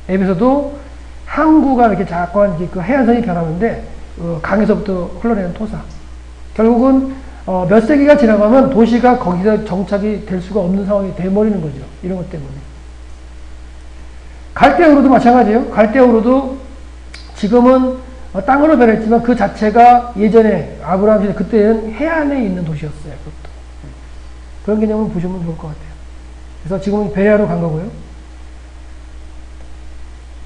앱에서도 항구가 이렇게 자꾸 그 해안선이 변하는데 강에서부터 흘러내는 토사. 결국은 몇 세기가 지나가면 도시가 거기서 정착이 될 수가 없는 상황이 돼버리는 거죠. 이런 것 때문에. 갈대우르도 마찬가지예요. 갈대우르도 지금은 땅으로 변했지만 그 자체가 예전에 아브라함 시대 그때는 해안에 있는 도시였어요. 그것도. 그런 개념을 보시면 좋을 것 같아요. 그래서 지금은 베레아로 간 거고요.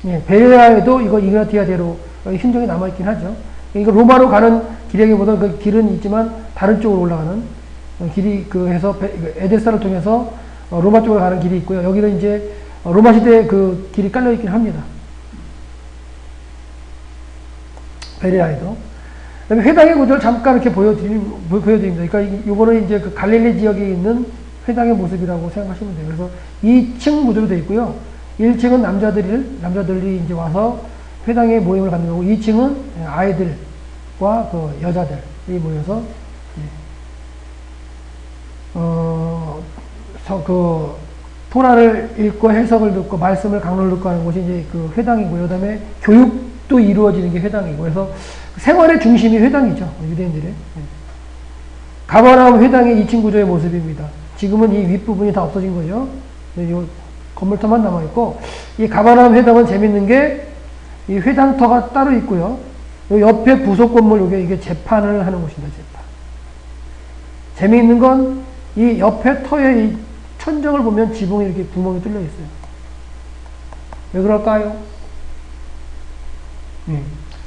예, 베레아에도 이거 이그나티아대로 흔적이 남아있긴 하죠. 이거 로마로 가는 길에보다 그 길은 있지만 다른 쪽으로 올라가는 길이 해서 에데사를 통해서 로마 쪽으로 가는 길이 있고요. 여기는 이제 로마 시대에 그 길이 깔려있긴 합니다. 베레아에도. 그다음에 회당의 구조를 잠깐 이렇게 보여드립니다. 그러니까 이거는 이제 그 갈릴리 지역에 있는 회당의 모습이라고 생각하시면 돼요. 그래서 2층 구조로 되어 있고요. 1층은 남자들이 이제 와서 회당에 모임을 갖는 거고, 2층은 아이들과 그 여자들이 모여서, 토라를 읽고 해석을 듣고 말씀을 강론을 듣고 하는 곳이 이제 그 회당이고요. 그 다음에 교육도 이루어지는 게 회당이고, 그래서 생활의 중심이 회당이죠. 유대인들의. 가버나움 회당의 2층 구조의 모습입니다. 지금은 이 윗부분이 다 없어진 거죠. 이 건물터만 남아있고, 이 가버나움 회당은 재밌는 게, 이 회당터가 따로 있고요. 요 옆에 부속 건물, 이게 재판을 하는 곳입니다, 재판. 재미있는 건 이 옆에 터에 이 천정을 보면 지붕에 이렇게 구멍이 뚫려 있어요. 왜 그럴까요?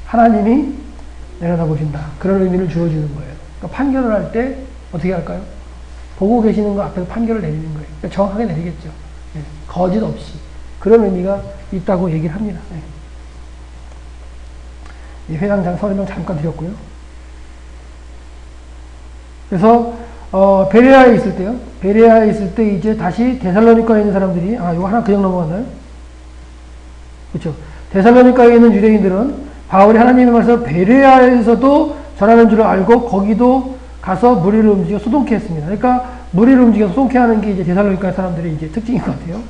하나님이 내려다보신다. 그런 의미를 주어주는 거예요. 그러니까 판결을 할 때 어떻게 할까요? 보고 계시는 거 앞에서 판결을 내리는 거예요. 그러니까 정확하게 내리겠죠. 거짓 없이. 그런 의미가 있다고 얘기를 합니다. 이 회당장 설명 잠깐 드렸고요. 그래서 베레아에 있을 때요. 베레아에 있을 때 이제 다시 데살로니카에 있는 사람들이 이거 하나 그냥 넘어갔나요? 그렇죠. 데살로니카에 있는 유대인들은 바울이 하나님의 말씀을 베레아에서도 전하는 줄 알고 거기도 가서 무리를 움직여 소동케 했습니다. 그러니까 무리를 움직여 소동케 하는 게 이제 데살로니카 사람들의 이제 특징인 것 같아요.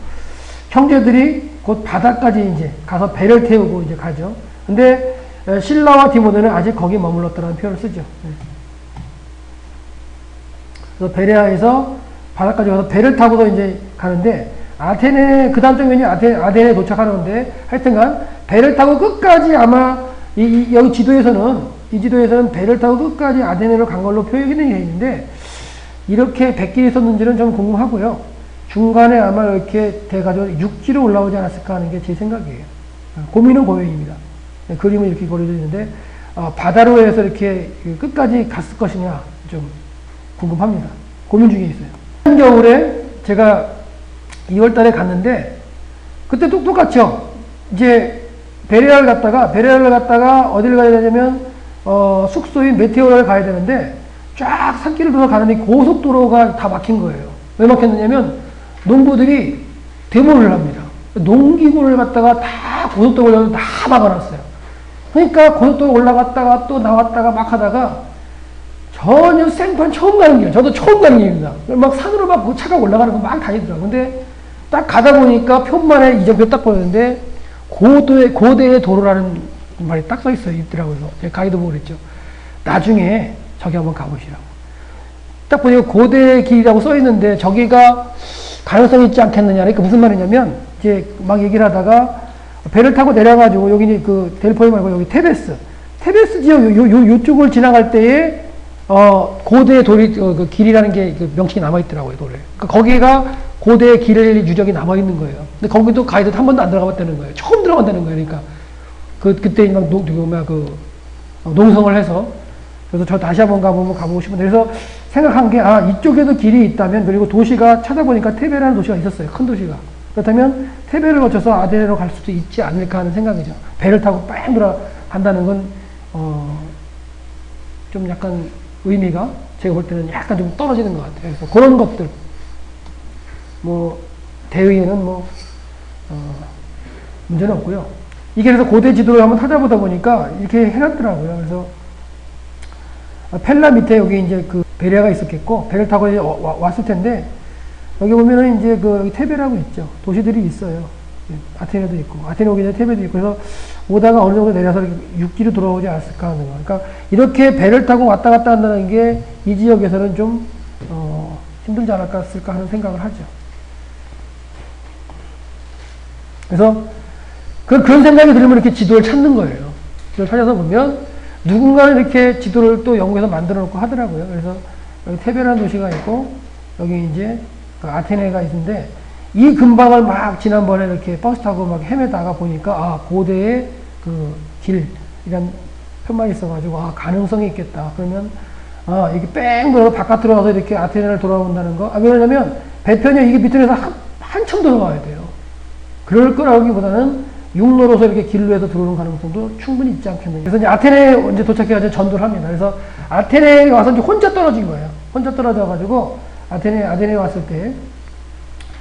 형제들이 곧 바다까지 이제 가서 배를 태우고 이제 가죠. 근데 실라와 디모데는 아직 거기 머물렀다는 표현을 쓰죠. 그래서 베레아에서 바다까지 가서 배를 타고서 이제 가는데 아테네 그 다음 장면이 아테네에 도착하는데 하여튼간 배를 타고 끝까지 아마 여기 지도에서는 배를 타고 끝까지 아테네로 간 걸로 표현이 되어 있는데 이렇게 100길이 있었는지는 좀 궁금하고요. 중간에 아마 이렇게 돼가지고 6km 올라오지 않았을까 하는 게 제 생각이에요. 고민은 고민입니다. 그림은 이렇게 그려져 있는데 바다로 해서 이렇게 끝까지 갔을 것이냐 좀 궁금합니다. 고민 중에 있어요. 한겨울에 제가 2월달에 갔는데 그때 똑같죠. 이제 베레아를 갔다가 어디를 가야 되냐면 숙소인 메테오라를 가야 되는데 쫙 산길을 돌아 가는데 고속도로가 다 막힌 거예요. 왜 막혔느냐면 농부들이 데모를 합니다. 농기구를 갖다가 다 고속도로를 다 막아놨어요. 그러니까 고속도로 올라갔다가 또 나왔다가 막 하다가 전혀 생판 처음 가는 길, 저도 처음 가는 길입니다. 막 산으로 막 그 차가 올라가는 거 막 다니더라고요. 근데 딱 가다 보니까 표만에 이정표 딱 보였는데 고대의 도로라는 말이 딱 써 있더라고요. 제가 가이드 보고 그랬죠. 나중에 저기 한번 가보시라고. 딱 보니까 고대의 길이라고 써 있는데 저기가 가능성이 있지 않겠느냐. 그러니까 무슨 말이냐면 이제 막 얘기를 하다가 배를 타고 내려가지고 여기 그 델포이 말고 여기 테베스 지역 요쪽을 지나갈 때에 고대의 그 길이라는 게 그 명칭이 남아있더라고요, 도로에. 그러니까 거기가 고대의 길의 유적이 남아있는 거예요. 근데 거기도 가이드 한 번도 안 들어가봤다는 거예요. 처음 들어간다는 거예요. 그러니까. 그때 막 농성을 해서. 그래서 저 다시 한번 가보고 싶은데. 그래서 생각한 게, 이쪽에도 길이 있다면, 그리고 도시가 찾아보니까 테베라는 도시가 있었어요. 큰 도시가. 그렇다면 테베를 거쳐서 아데네로 갈 수도 있지 않을까 하는 생각이죠. 배를 타고 뺑 돌아간다는 건, 좀 약간 의미가 제가 볼 때는 약간 좀 떨어지는 것 같아요. 그래서 그런 것들, 대의에는 문제는 없고요. 이게 그래서 고대 지도를 한번 찾아보다 보니까 이렇게 해놨더라고요. 그래서 펠라 밑에 여기 이제 그 베레아가 있었겠고, 배를 타고 이제 왔을 텐데, 여기 보면은 이제 여기 테베라고 있죠. 도시들이 있어요. 아테네도 있고, 아테네 오기 전에 테베도 있고, 그래서 오다가 어느 정도 내려서 6기로 돌아오지 않았을까 하는 거. 그러니까 이렇게 배를 타고 왔다 갔다 한다는 게 이 지역에서는 좀, 힘들지 않았을까 하는 생각을 하죠. 그래서 그런 생각이 들으면 이렇게 지도를 찾는 거예요. 지도를 찾아서 보면 누군가는 이렇게 지도를 또 연구해서 만들어 놓고 하더라고요. 그래서 여기 테베라는 도시가 있고, 여기 이제 그 아테네가 있는데, 이 근방을 막 지난번에 이렇게 버스 타고 막 헤매다가 보니까 고대의 그 길, 이런 편만 있어가지고 가능성이 있겠다. 그러면 이게 뺑 돌아서 바깥으로 가서 이렇게 아테네를 돌아온다는 거. 왜냐면 배편이 이게 밑에서 한참 돌아가야 돼요. 그럴 거라기보다는 육로로서 이렇게 길로 해서 들어오는 가능성도 충분히 있지 않겠느냐. 그래서 이제 아테네에 이제 도착해가지고 전도를 합니다. 그래서 아테네에 와서 이제 혼자 떨어진 거예요. 혼자 떨어져가지고 아테네에 왔을 때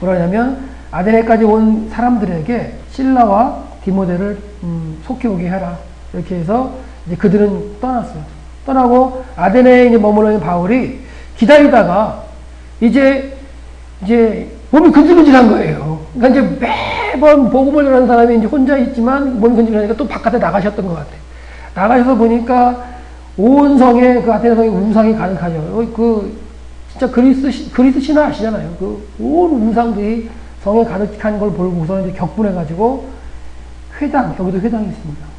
뭐라 하냐면 아테네까지 온 사람들에게 실라와 디모데를 속히 오게 해라. 이렇게 해서 이제 그들은 떠났어요. 떠나고 아테네에 이제 머물러 있는 바울이 기다리다가 이제 몸이 근질근질한 거예요. 그러니까 이제 매번 복음을 전하는 사람이 이제 혼자 있지만 몸이 근질근질하니까 또 바깥에 나가셨던 것 같아요. 나가셔서 보니까 온 성에 그 아테네 성에 우상이 가득하죠. 진짜 그리스 신화 아시잖아요. 온 우상들이 성에 가득한 걸 보고서 이제 격분해가지고 여기도 회당이 있습니다.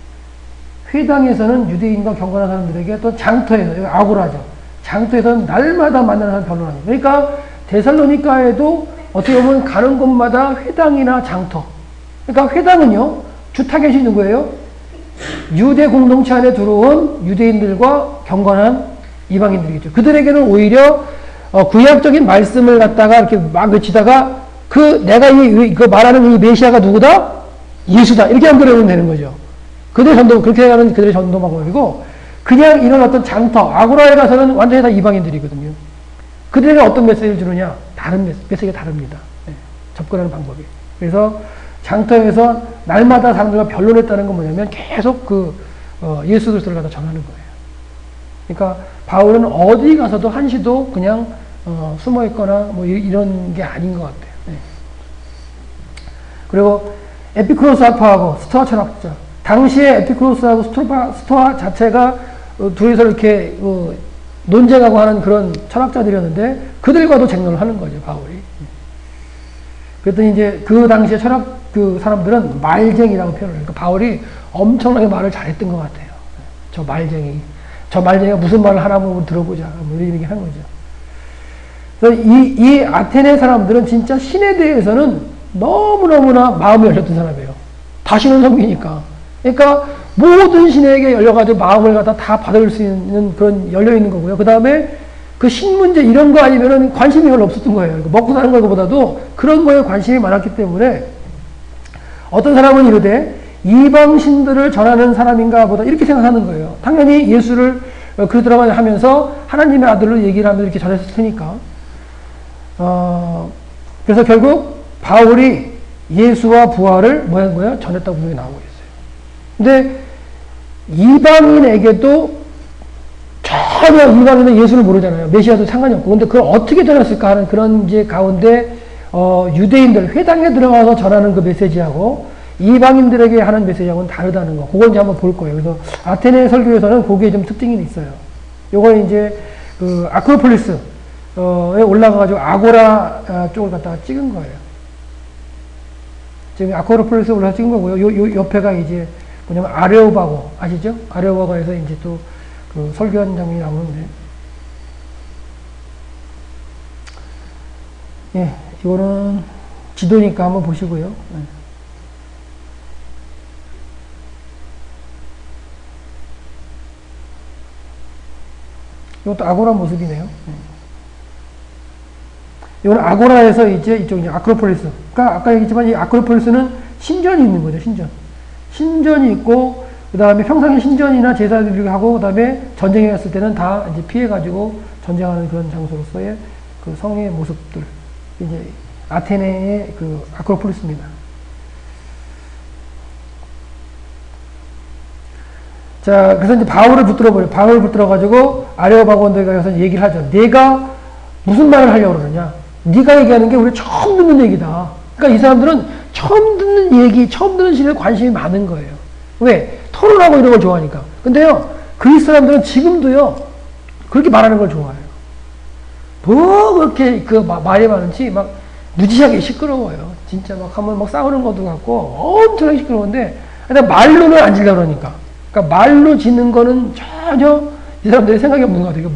회당에서는 유대인과 경건한 사람들에게 또 장터에서, 여기 아고라죠. 장터에서는 날마다 만나는 사람 별로 아니에요. 그러니까 데살로니가에도 어떻게 보면 가는 곳마다 회당이나 장터. 그러니까 회당은요, 주 타겟이 누구예요? 유대 공동체 안에 들어온 유대인들과 경건한 이방인들이겠죠. 그들에게는 오히려 구약적인 말씀을 갖다가 이렇게 막 외치다가 내가 그 말하는 이 메시아가 누구다? 예수다. 이렇게 연결하면 되는 거죠. 그렇게 하는 그들의 전도 방법이고, 그냥 이런 어떤 장터, 아고라에 가서는 완전히 다 이방인들이거든요. 그들에게 어떤 메시지를 주느냐? 다른 메시지가 다릅니다. 네, 접근하는 방법이. 그래서 장터에서 날마다 사람들과 변론했다는 건 뭐냐면 계속 예수 그리스도를 갖다 전하는 거예요. 그러니까 바울은 어디 가서도 한시도 그냥 숨어 있거나 뭐 이런 게 아닌 것 같아요. 네. 그리고 에피쿠로스 학파하고 스토아 철학자. 당시에 에피쿠로스하고 스토아 자체가 둘이서 이렇게 논쟁하고 하는 그런 철학자들이었는데 그들과도 쟁론을 하는 거죠, 바울이. 그랬더니 이제 그 당시에 그 사람들은 말쟁이라고 표현을 해요. 그러니까 바울이 엄청나게 말을 잘했던 것 같아요. 저 말쟁이가 무슨 말을 하라고 들어보자. 뭐 이런 얘기 하는 거죠. 그래서 이 아테네 사람들은 진짜 신에 대해서는 너무너무나 마음이 열렸던 사람이에요. 다시는 섬기니까. 그러니까 모든 신에게 열려가지고 마음을 갖다 다 받을 수 있는 그런 열려있는 거고요. 그 다음에 그 신 문제 이런 거 아니면은 관심이 별로 없었던 거예요. 먹고 사는 것보다도 그런 거에 관심이 많았기 때문에 어떤 사람은 이르되 이방 신들을 전하는 사람인가 보다 이렇게 생각하는 거예요. 당연히 예수를 그러더라고 하면서 하나님의 아들로 얘기를 하면서 이렇게 전했으니까. 그래서 결국 바울이 예수와 부활을 뭐 한 거예요? 전했다고 분명히 나오고 있어요. 근데 이방인에게도 전혀 이방인은 예수를 모르잖아요. 메시아도 상관이 없고. 근데 그걸 어떻게 전했을까 하는 그런 이제 가운데 유대인들 회당에 들어가서 전하는 그 메시지하고 이방인들에게 하는 메시지하고는 다르다는 거. 그걸 이제 한번 볼 거예요. 그래서 아테네 설교에서는 거기에 좀 특징이 있어요. 요거는 이제 그 아크로폴리스에 올라가가지고 아고라 쪽을 갖다가 찍은 거예요. 지금 아크로폴리스에 올라가 찍은 거고요. 요 옆에가 이제 뭐냐면 아레오바고 아시죠? 아레오바고에서 이제 또 그 설교하는 장면이 나오는데, 예, 이거는 지도니까 한번 보시고요. 예. 이것도 아고라 모습이네요. 예. 이거는 아고라에서 이제 이쪽 이제 아크로폴리스. 그러니까 아까 얘기했지만 이 아크로폴리스는 신전이 있는 거죠, 신전. 신전이 있고, 그 다음에 평상시 신전이나 제사드리고 하고, 그 다음에 전쟁에 갔을 때는 다 이제 피해가지고 전쟁하는 그런 장소로서의 그 성의 모습들. 이제 아테네의 그 아크로폴리스입니다. 자, 그래서 이제 바울을 붙들어가지고 아레오바고원들에 가서 얘기를 하죠. 내가 무슨 말을 하려고 그러느냐? 네가 얘기하는 게 우리 처음 듣는 얘기다. 그러니까 이 사람들은 처음 듣는 얘기, 처음 듣는 신에 관심이 많은 거예요. 왜? 토론하고 이런 걸 좋아하니까. 근데요, 그리스 사람들은 지금도요, 그렇게 말하는 걸 좋아해요. 뭐 그렇게 말이 많은지 막 무지하게 시끄러워요. 진짜 막 한번 막 싸우는 것도 같고 엄청나게 시끄러운데, 근데 말로는 안 지려고 그러니까. 그러니까 말로 짓는 거는 전혀 이 사람들이 생각이 없는 것 같아요.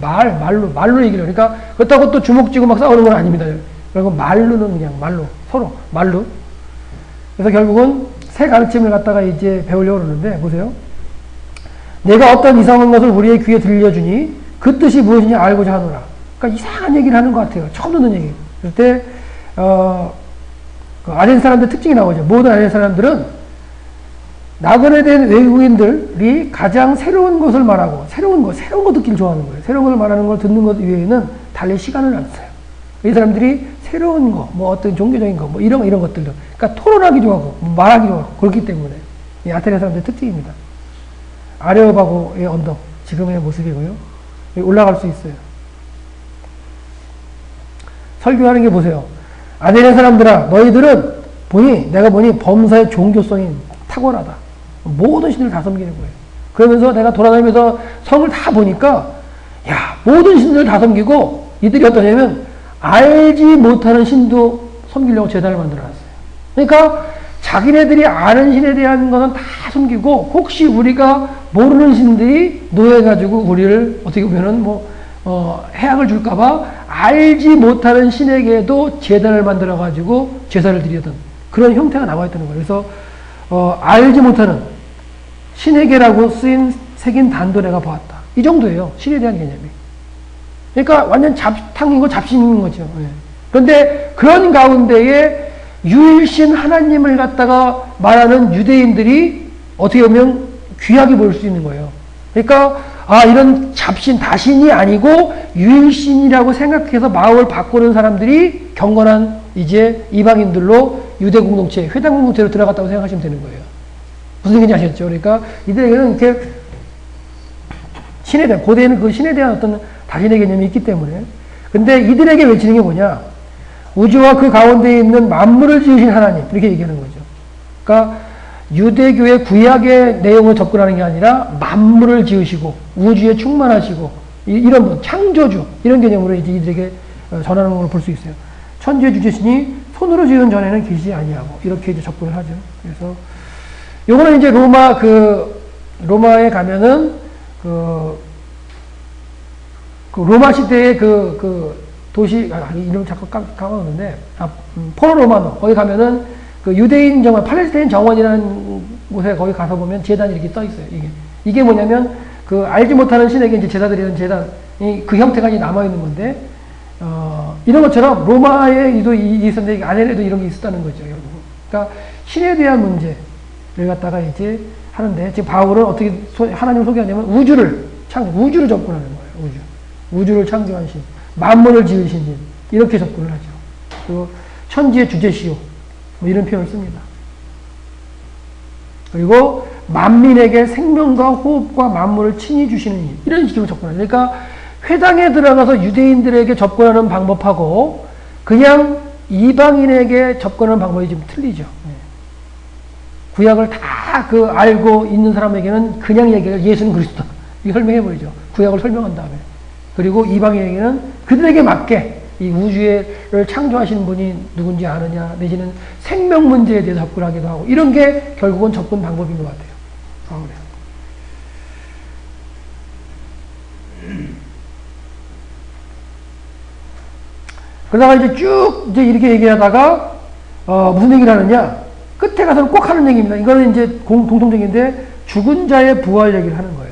말로 얘기를 하니까. 그렇다고 또 주먹 쥐고 막 싸우는 건 아닙니다. 그리고 말로는 그냥 서로 말로. 그래서 결국은 새 가르침을 갖다가 이제 배우려고 그러는데, 보세요. 내가 어떤 이상한 것을 우리의 귀에 들려주니 그 뜻이 무엇이냐 알고자 하노라. 그러니까 이상한 얘기를 하는 것 같아요. 처음 듣는 얘기. 그럴 때, 그 아덴 사람들 특징이 나오죠. 모든 아덴 사람들은 낙원에 대한 외국인들이 가장 새로운 것을 말하고, 새로운 거 듣기를 좋아하는 거예요. 새로운 걸 말하는 걸 듣는 것 외에는 달리 시간을 안 써요. 이 사람들이 새로운 거, 뭐 어떤 종교적인 거, 뭐 이런 것들도. 그러니까 토론하기 좋아하고, 말하기 좋아하고, 그렇기 때문에. 이 아테네 사람들의 특징입니다. 아레오바고의 언덕, 지금의 모습이고요. 올라갈 수 있어요. 설교하는 게 보세요. 아테네 사람들아, 너희들은 내가 보니 범사의 종교성이 탁월하다. 모든 신들을 다 섬기는 거예요. 그러면서 내가 돌아다니면서 성을 다 보니까, 야, 모든 신들을 다 섬기고, 이들이 어떠냐면, 알지 못하는 신도 섬기려고 제단을 만들어놨어요. 그러니까 자기네들이 아는 신에 대한 것은 다 섬기고, 혹시 우리가 모르는 신들이 노해가지고 우리를 어떻게 보면은 해악을 줄까봐 알지 못하는 신에게도 제단을 만들어가지고 제사를 드리던 그런 형태가 나와 있다는 거예요. 그래서 알지 못하는 신에게라고 새긴 단도 내가 보았다. 이 정도예요. 신에 대한 개념이. 그러니까 완전 잡탕이고 잡신인 거죠. 예. 그런데 그런 가운데에 유일신 하나님을 갖다가 말하는 유대인들이 어떻게 보면 귀하게 볼 수 있는 거예요. 그러니까 이런 잡신, 다신이 아니고 유일신이라고 생각해서 마음을 바꾸는 사람들이 경건한 이제 이방인들로 유대 공동체, 회당 공동체로 들어갔다고 생각하시면 되는 거예요. 무슨 얘기인지 아셨죠? 그러니까 이들에게는 이렇게 신에 대한, 고대에는 그 신에 대한 어떤 다신의 개념이 있기 때문에. 근데 이들에게 외치는 게 뭐냐? 우주와 그 가운데 있는 만물을 지으신 하나님. 이렇게 얘기하는 거죠. 그러니까 유대교의 구약의 내용을 접근하는 게 아니라 만물을 지으시고 우주에 충만하시고 이런 분, 창조주 이런 개념으로 이제 이들에게 전하는 걸 볼 수 있어요. 천지의 주제신이 손으로 지은 전에는 계시지 아니하고 이렇게 이제 접근을 하죠. 그래서 요거는 이제 로마에 가면은 그 로마 시대의 그 도시, 이름 자꾸 까먹었는데, 포로 로마노, 거기 가면은 그 유대인 정원, 팔레스타인 정원이라는 곳에 거기 가서 보면 제단이 이렇게 떠 있어요. 이게 뭐냐면 그 알지 못하는 신에게 이제 제사 드리는 제단이 그 형태가 이제 남아있는 건데, 이런 것처럼 로마에도 있었는데 안에도 이런 게 있었다는 거죠. 여러분. 그러니까 신에 대한 문제를 갖다가 이제 하는데, 지금 바울은 어떻게 하나님을 소개하냐면 우주를 접근하는 거예요. 우주를 창조한 신, 만물을 지으신 신, 이렇게 접근을 하죠. 그리고 천지의 주제시요, 뭐 이런 표현을 씁니다. 그리고 만민에게 생명과 호흡과 만물을 친히 주시는 일, 이런 식으로 접근하죠. 그러니까 회당에 들어가서 유대인들에게 접근하는 방법하고 그냥 이방인에게 접근하는 방법이 좀 틀리죠. 구약을 다 알고 있는 사람에게는 그냥 얘기가 예수는 그리스도, 이거 설명해버리죠. 구약을 설명한 다음에. 그리고 이방인에게는 그들에게 맞게 이 우주를 창조하시는 분이 누군지 아느냐, 내지는 생명 문제에 대해서 접근하기도 하고, 이런 게 결국은 접근 방법인 것 같아요. 그러다가 이제 쭉 이렇게 얘기하다가 무슨 얘기를 하느냐, 끝에 가서는 꼭 하는 얘기입니다. 이거는 이제 공통적인데 죽은 자의 부활 얘기를 하는 거예요.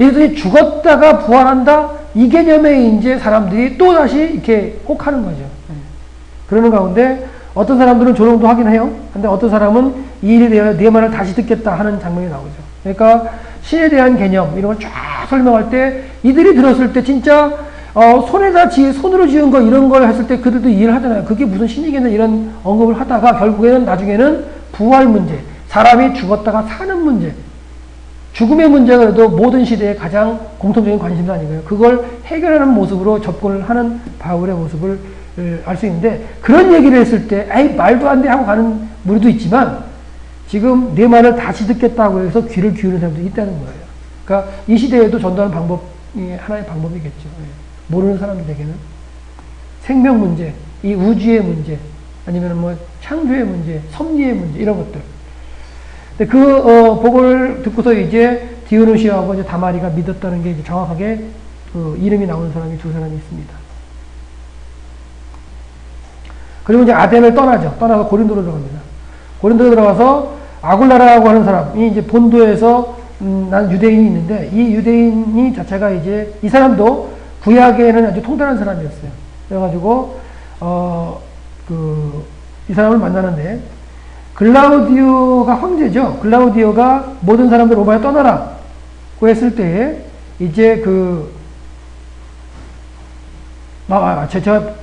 얘들이 죽었다가 부활한다, 이 개념에 이제 사람들이 또 다시 이렇게 꼭 하는 거죠. 그러는 가운데 어떤 사람들은 조롱도 하긴 해요. 근데 어떤 사람은 이 일에 대하여 내 말을 다시 듣겠다 하는 장면이 나오죠. 그러니까 신에 대한 개념 이런 걸 쫙 설명할 때 이들이 들었을 때 진짜 손으로 지은 거 이런 걸 했을 때 그들도 이해를 하잖아요. 그게 무슨 신이겠냐 이런 언급을 하다가 결국에는 나중에는 부활 문제, 사람이 죽었다가 사는 문제, 죽음의 문제가 그래도 모든 시대의 가장 공통적인 관심사 아닌가요? 그걸 해결하는 모습으로 접근을 하는 바울의 모습을 알 수 있는데, 그런 얘기를 했을 때 에이 말도 안 돼 하고 가는 무리도 있지만 지금 내 말을 다시 듣겠다고 해서 귀를 기울이는 사람도 있다는 거예요. 그러니까 이 시대에도 전도하는 방법이 하나의 방법이겠죠. 모르는 사람들에게는 생명 문제, 이 우주의 문제, 아니면 뭐 창조의 문제, 섭리의 문제 이런 것들. 근데 그 복을 듣고서 이제 디오누시아하고 이제 다마리가 믿었다는 게 이제 정확하게 그 이름이 나오는 사람이 두 사람이 있습니다. 그리고 이제 아덴을 떠나서 고린도로 들어갑니다. 고린도로 들어가서 아굴라라고 하는 사람이 이제 본도에서 난 유대인이 있는데, 이 유대인이 자체가 이제 이 사람도 구약에는 아주 통달한 사람이었어요. 그래가지고 이 사람을 만나는데, 글라우디오가 황제죠. 글라우디오가 모든 사람들 로마에 떠나라고 했을 때에 이제 제가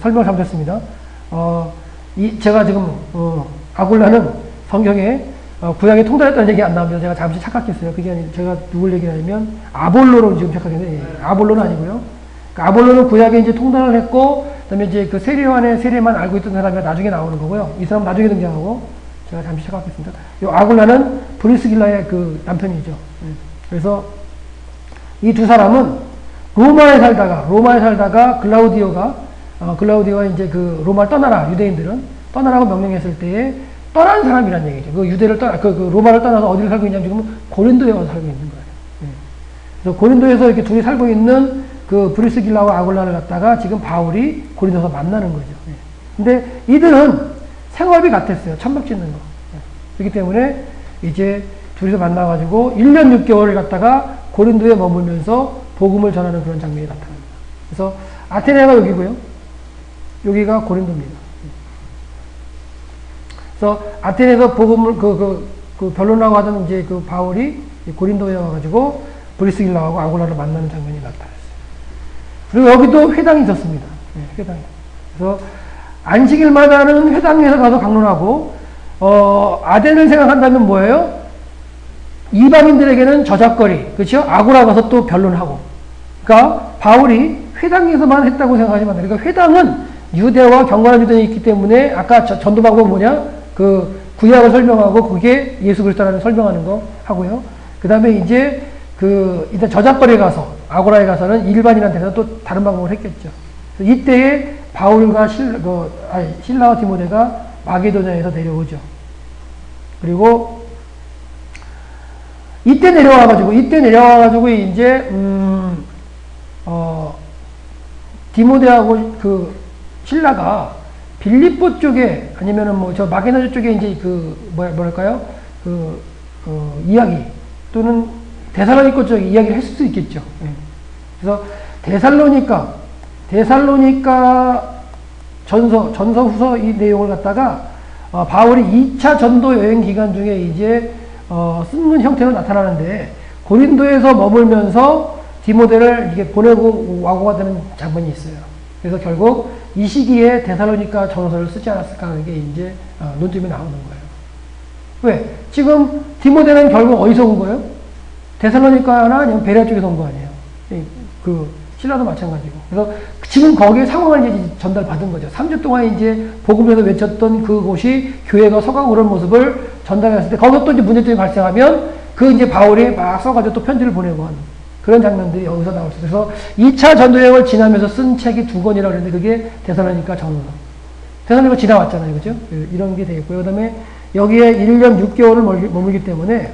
설명을 잘못했습니다. 제가 지금 아굴라는 성경에 구약에 통달했다는 얘기 안 나오면서 제가 잠시 착각했어요. 그게 아니라 제가 누굴 얘기하냐면 아볼로로 지금 착각했는데, 아볼로는 아니고요. 그러니까 아볼로는 구약에 이제 통달을 했고, 그다음에 이제 그 세례만 알고 있던 사람이 나중에 나오는 거고요. 이 사람 나중에 등장하고, 제가 잠시 착각했습니다. 이 아굴라는 브리스길라의 그 남편이죠. 그래서 이 두 사람은 로마에 살다가 글라우디오가 이제 그 로마를 떠나라, 유대인들은 떠나라고 명령했을 때에 떠난 사람이란 얘기죠. 그 유대를 로마를 떠나서 어디를 살고 있냐면 지금 고린도에 와서 살고 있는 거예요. 그래서 고린도에서 이렇게 둘이 살고 있는 그 브리스길라와 아굴라를 갖다가 지금 바울이 고린도에서 만나는 거죠. 예. 근데 이들은 생업이 같았어요. 천막 짓는 거. 예. 그렇기 때문에 이제 둘이서 만나가지고 1년 6개월을 갖다가 고린도에 머물면서 복음을 전하는 그런 장면이 나타납니다. 그래서 아테네가 여기고요. 여기가 고린도입니다. 그래서 아테네에서 복음을 그 변론하고 하던 이제 그 바울이 고린도에 와가지고 브리스길라하고 아굴라를 만나는 장면이 나타났어요. 그리고 여기도 회당이 있었습니다. 네, 회당이. 그래서 안식일마다는 회당에서 가서 강론하고 아덴을 생각한다면 뭐예요? 이방인들에게는 저작거리, 그렇죠? 아고라 가서 또 변론하고. 그러니까 바울이 회당에서만 했다고 생각하시면 안 돼요. 그러니까 회당은 유대와 경건한 유대인이 있기 때문에 아까 전도방법은 뭐냐? 그 구약을 설명하고 그게 예수 그리스도라는 설명하는 거 하고요. 그 다음에 이제 일단 저작거리에 가서 아고라에 가서는 일반인한테 서 또 다른 방법을 했겠죠. 이때에 바울과 실라와 디모데가 마게도냐에서 내려오죠. 그리고 이때 내려와가지고 이제 디모데하고 그 실라가 빌립보 쪽에 아니면은 뭐 저 마게도냐 쪽에 이제 뭐랄까요 이야기 또는 데살로니가 쪽에 이야기를 했을 수 있겠죠. 그래서 데살로니가 전서 후서 이 내용을 갖다가 바울이 2차 전도 여행 기간 중에 이제 쓰는 형태로 나타나는데 고린도에서 머물면서 디모데를 이게 보내고 와고가 되는 장면이 있어요. 그래서 결국 이 시기에 데살로니가 전서를 쓰지 않았을까 하는 게 이제 논점이 나오는 거예요. 왜? 지금 디모데는 결국 어디서 온 거예요? 데살로니가나 아니면 베레아 쪽에서 온 거 아니에요. 신라도 마찬가지고. 그래서 지금 거기에 상황을 이제 전달받은 거죠. 3주 동안 이제 복음에서 외쳤던 그곳이 교회가 서가고 그런 모습을 전달했을 때 거기서 또 이제 문제점이 발생하면 이제 바울이 막 써가지고 또 편지를 보내고 하는 그런 장면들이 여기서 나올 수 있어요. 그래서 2차 전도여행을 지나면서 쓴 책이 2권이라고 그랬는데 그게 데살로니가 전서. 데살로니가 지나왔잖아요. 그죠? 이런 게 되겠고요. 그 다음에 여기에 1년 6개월을 머물기 때문에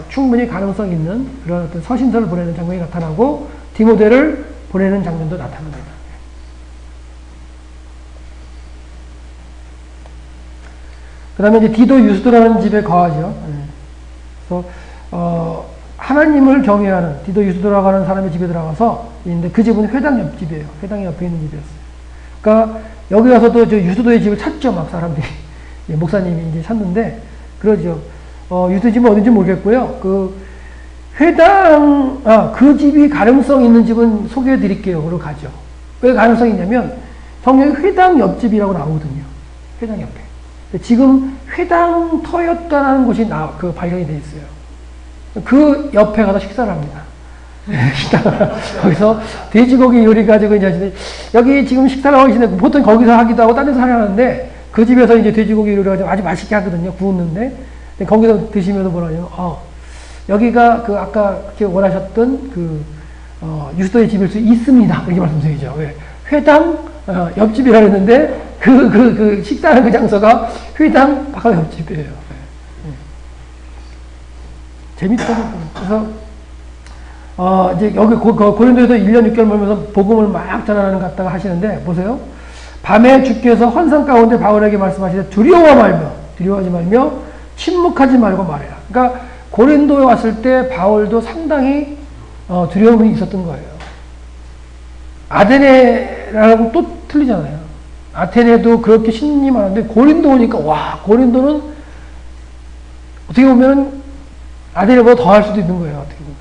충분히 가능성 있는 그런 어떤 서신서를 보내는 장면이 나타나고 디모데를 보내는 장면도 나타납니다. 그 다음에 이제 디도 유스도라는 집에 거하죠. 그래서 하나님을 경외하는 디도 유스도라고 하는 사람의 집에 들어가서 있는데 그 집은 회당 옆집이에요. 회당 옆에 있는 집이었어요. 그러니까 여기 가서도 저 유스도의 집을 찾죠. 막 사람들이 목사님이 이제 찾는데 그러죠. 유스도 집은 어딘지 모르겠고요. 그 집이 가능성 있는 집은 소개해 드릴게요. 그러고 가죠. 왜 가능성이 있냐면, 성경에 회당 옆집이라고 나오거든요. 회당 옆에. 지금 회당터였다는 곳이 발견이 돼 있어요. 그 옆에 가서 식사를 합니다. 거기서 돼지고기 요리 가지고 이제, 여기 지금 식사를 하고 계시는데, 보통 거기서 하기도 하고, 딴 데서 하려는데, 그 집에서 이제 돼지고기 요리 가지고 아주 맛있게 하거든요. 구웠는데. 거기서 드시면서 뭐라 하냐면, 여기가 아까 그렇게 원하셨던 유스도의 집일 수 있습니다. 이렇게 말씀드리죠. 왜? 회당, 옆집이라 했는데, 식사하는 그 장소가 회당 바로 옆집이에요. 재밌더라고요. 그래서, 이제 여기 고린도에서 1년 6개월 머물면서 복음을 막 전하는 것 같다가 하시는데, 보세요. 밤에 주께서 환상 가운데 바울에게 말씀하시되 두려워하지 말며, 침묵하지 말고 말해라. 그러니까, 고린도에 왔을 때 바울도 상당히 두려움이 있었던 거예요. 아테네라고 또 틀리잖아요. 아테네도 그렇게 신이 많은데 고린도 오니까 고린도는 어떻게 보면 아테네보다 더 할 수도 있는 거예요. 어떻게 보면.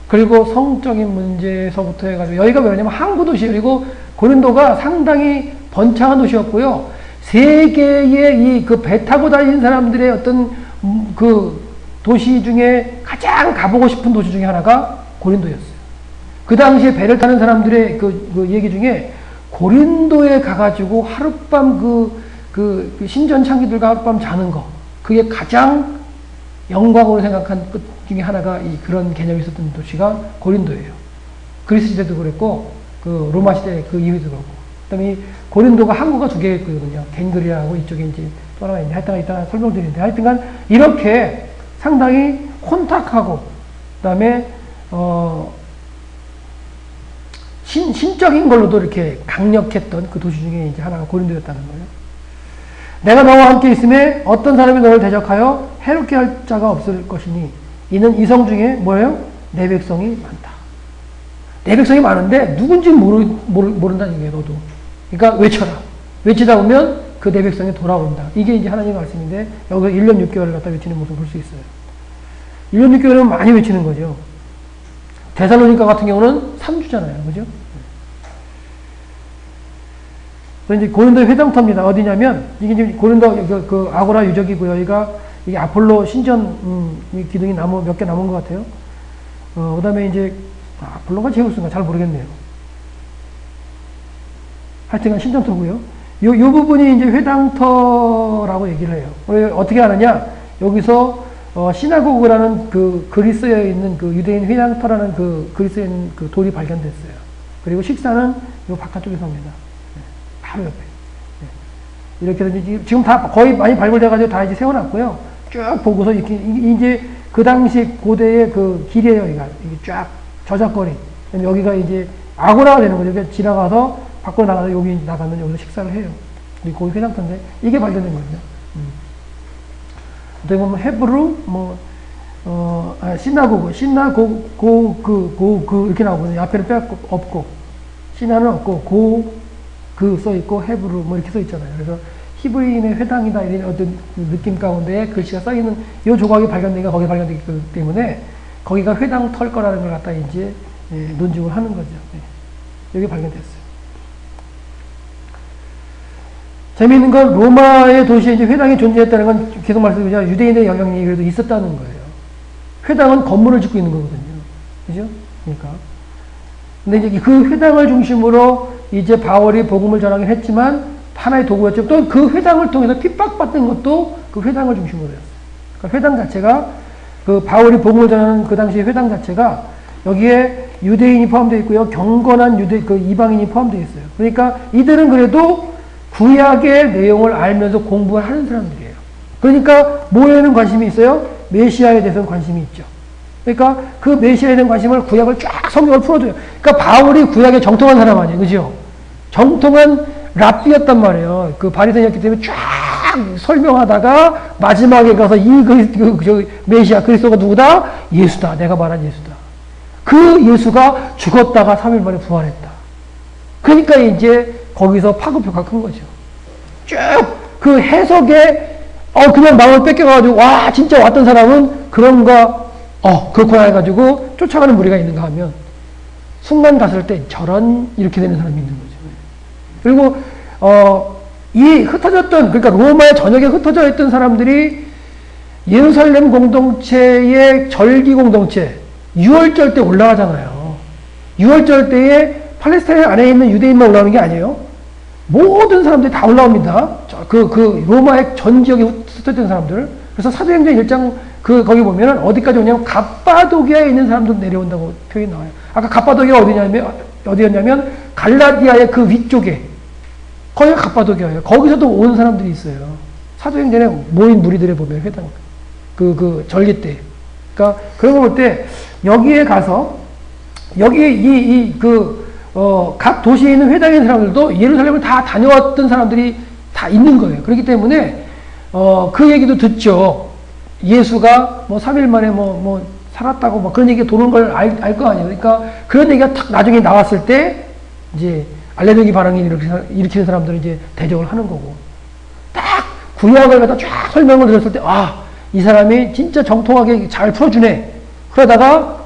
그리고 성적인 문제에서부터 해가지고 여기가 뭐냐면 항구 도시예요. 그리고 고린도가 상당히 번창한 도시였고요. 세계의 배 타고 다니는 사람들의 어떤 도시 중에 가장 가보고 싶은 도시 중에 하나가 고린도였어요. 그 당시에 배를 타는 사람들의 얘기 중에 고린도에 가가지고 하룻밤 신전 창기들과 하룻밤 자는 거. 그게 가장 영광으로 생각한 것 중에 하나가 그런 개념이 있었던 도시가 고린도예요. 그리스 시대도 그랬고, 로마 시대 이후에도 그렇고. 그 다음에 고린도가 항구가 2개 있거든요. 갱그리아하고 이쪽에 이제 또 하나가 있는데, 하여튼 이따가 설명드리는데, 하여튼간 이렇게 상당히 혼탁하고, 그 다음에, 신적인 걸로도 이렇게 강력했던 그 도시 중에 이제 하나가 고린도였다는 거예요. 내가 너와 함께 있음에 어떤 사람이 너를 대적하여 해롭게 할 자가 없을 것이니 이는 이성 중에 뭐예요? 내 백성이 많다. 내 백성이 많은데 누군지 모른다는 얘기예요, 너도. 그러니까 외쳐라. 외치다 보면 그 내 백성이 돌아온다. 이게 이제 하나님의 말씀인데 여기서 1년 6개월을 갖다 외치는 모습을 볼 수 있어요. 1년 6개월은 많이 외치는 거죠. 데살로니가 같은 경우는 3주잖아요. 그죠? 그래서 이제 고린도 회당터입니다. 어디냐면, 이게 지금 고린도 그 아고라 유적이고요. 여기가 이게 아폴로 신전 기둥이 몇 개 남은 것 같아요. 그 다음에 이제, 아폴로가 제우스인가 잘 모르겠네요. 하여튼간 신전터고요. 요 부분이 이제 회당터라고 얘기를 해요. 어떻게 하느냐? 여기서 시나고그라는 그 그리스에 있는 그 유대인 회당터라는 그 그리스에 있는 그 돌이 발견됐어요. 그리고 식사는 요 바깥쪽에서 합니다. 바로 옆에. 이렇게 해서 지금 다 거의 많이 발굴돼가지고 다 이제 세워놨고요. 쭉 보고서 이렇게 이제 그 당시 고대의 그 길이에요. 여기가 이게 쫙 저작거리. 여기가 이제 아고라가 되는 거죠. 그러니까 지나가서 밖으로 나가서 여기 나가면 여기서 식사를 해요. 거기 회당터인데 이게 발견된 거죠. 어떻게 보면 헤브루 시나고그 이렇게 나오거든요. 앞에는 빼고 없고 시나는 없고 써 있고 헤브루 뭐 이렇게 써 있잖아요. 그래서 히브리인의 회당이다 이런 어떤 느낌 가운데 글씨가 써 있는 이 조각이 발견되니까 거기 발견되기 때문에 거기가 회당터일 거라는 걸 갖다 이제 논증을 하는 거죠. 여기 발견됐어요. 재미있는 건 로마의 도시에 이제 회당이 존재했다는 건 계속 말씀드리자 유대인의 영향력이 그래도 있었다는 거예요. 회당은 건물을 짓고 있는 거거든요. 그죠? 그러니까. 근데 이제 그 회당을 중심으로 이제 바울이 복음을 전하긴 했지만 하나의 도구였죠. 또 그 회당을 통해서 핍박받는 것도 그 회당을 중심으로 했어요. 그러니까 회당 자체가 그 바울이 복음을 전하는 그 당시의 회당 자체가 여기에 유대인이 포함되어 있고요. 경건한 그 이방인이 포함되어 있어요. 그러니까 이들은 그래도 구약의 내용을 알면서 공부를 하는 사람들이에요. 그러니까 뭐에는 관심이 있어요? 메시아에 대해서는 관심이 있죠. 그러니까 그 메시아에 대한 관심을 구약을 쫙 성경을 풀어줘요. 그러니까 바울이 구약에 정통한 사람 아니에요. 그죠? 정통한 랍비였단 말이에요. 그 바리새인이었기 때문에 쫙 설명하다가 마지막에 가서 메시아 그리스도가 누구다? 예수다. 내가 말한 예수다. 그 예수가 죽었다가 3일 만에 부활했다. 그러니까 이제 거기서 파급효과가 큰 거죠. 쭉 그 해석에 그냥 마음을 뺏겨가지고 와 진짜 왔던 사람은 그런가 그렇구나 해가지고 쫓아가는 무리가 있는가 하면 순간 갔을 때 저런 이렇게 되는 사람이 있는 거죠. 그리고 이 흩어졌던 그러니까 로마의 전역에 흩어져 있던 사람들이 예루살렘 공동체의 절기 공동체 6월절 때 올라가잖아요. 6월절 때에 팔레스타인 안에 있는 유대인만 올라오는 게 아니에요. 모든 사람들이 다 올라옵니다. 그 로마의 전 지역에 흩어진 사람들. 그래서 사도행전 1장 거기 보면은 어디까지 오냐면 갑바도기아에 있는 사람도 내려온다고 표현이 나와요. 아까 갑바도기아 어디였냐면 갈라디아의 그 위쪽에 거기가 갑바도기아예요. 거기서도 온 사람들이 있어요. 사도행전에 모인 무리들에 보면 회당 그 절기 때. 그러니까 그런 거 볼 때 여기에 가서 여기에 각 도시에 있는 회당에 있는 사람들도 예루살렘을 다 다녀왔던 사람들이 다 있는 거예요. 그렇기 때문에, 그 얘기도 듣죠. 예수가 3일 만에 살았다고 그런 얘기가 도는 걸 알 거 아니에요. 그러니까 그런 얘기가 탁 나중에 나왔을 때, 이제, 알레르기 반응이 일으키는 사람들은 이제 대적을 하는 거고. 딱 구약을 갖다 쫙 설명을 들었을 때, 이 사람이 진짜 정통하게 잘 풀어주네. 그러다가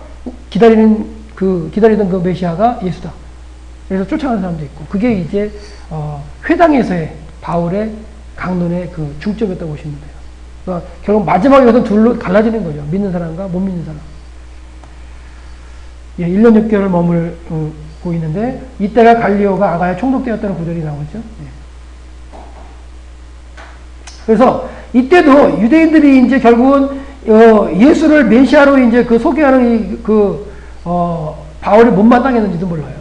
기다리던 그 메시아가 예수다. 그래서 쫓아가는 사람도 있고, 그게 이제, 회당에서의 바울의 강론의 그 중점이었다고 보시면 돼요. 그러니까 결국 마지막에 가서 둘로 갈라지는 거죠. 믿는 사람과 못 믿는 사람. 1년 6개월을 머물고 있는데, 이때가 갈리오가 아가야 총독되었다는 구절이 나오죠. 그래서 이때도 유대인들이 이제 결국은, 예수를 메시아로 이제 그 소개하는 바울이 못마땅했는지도 몰라요.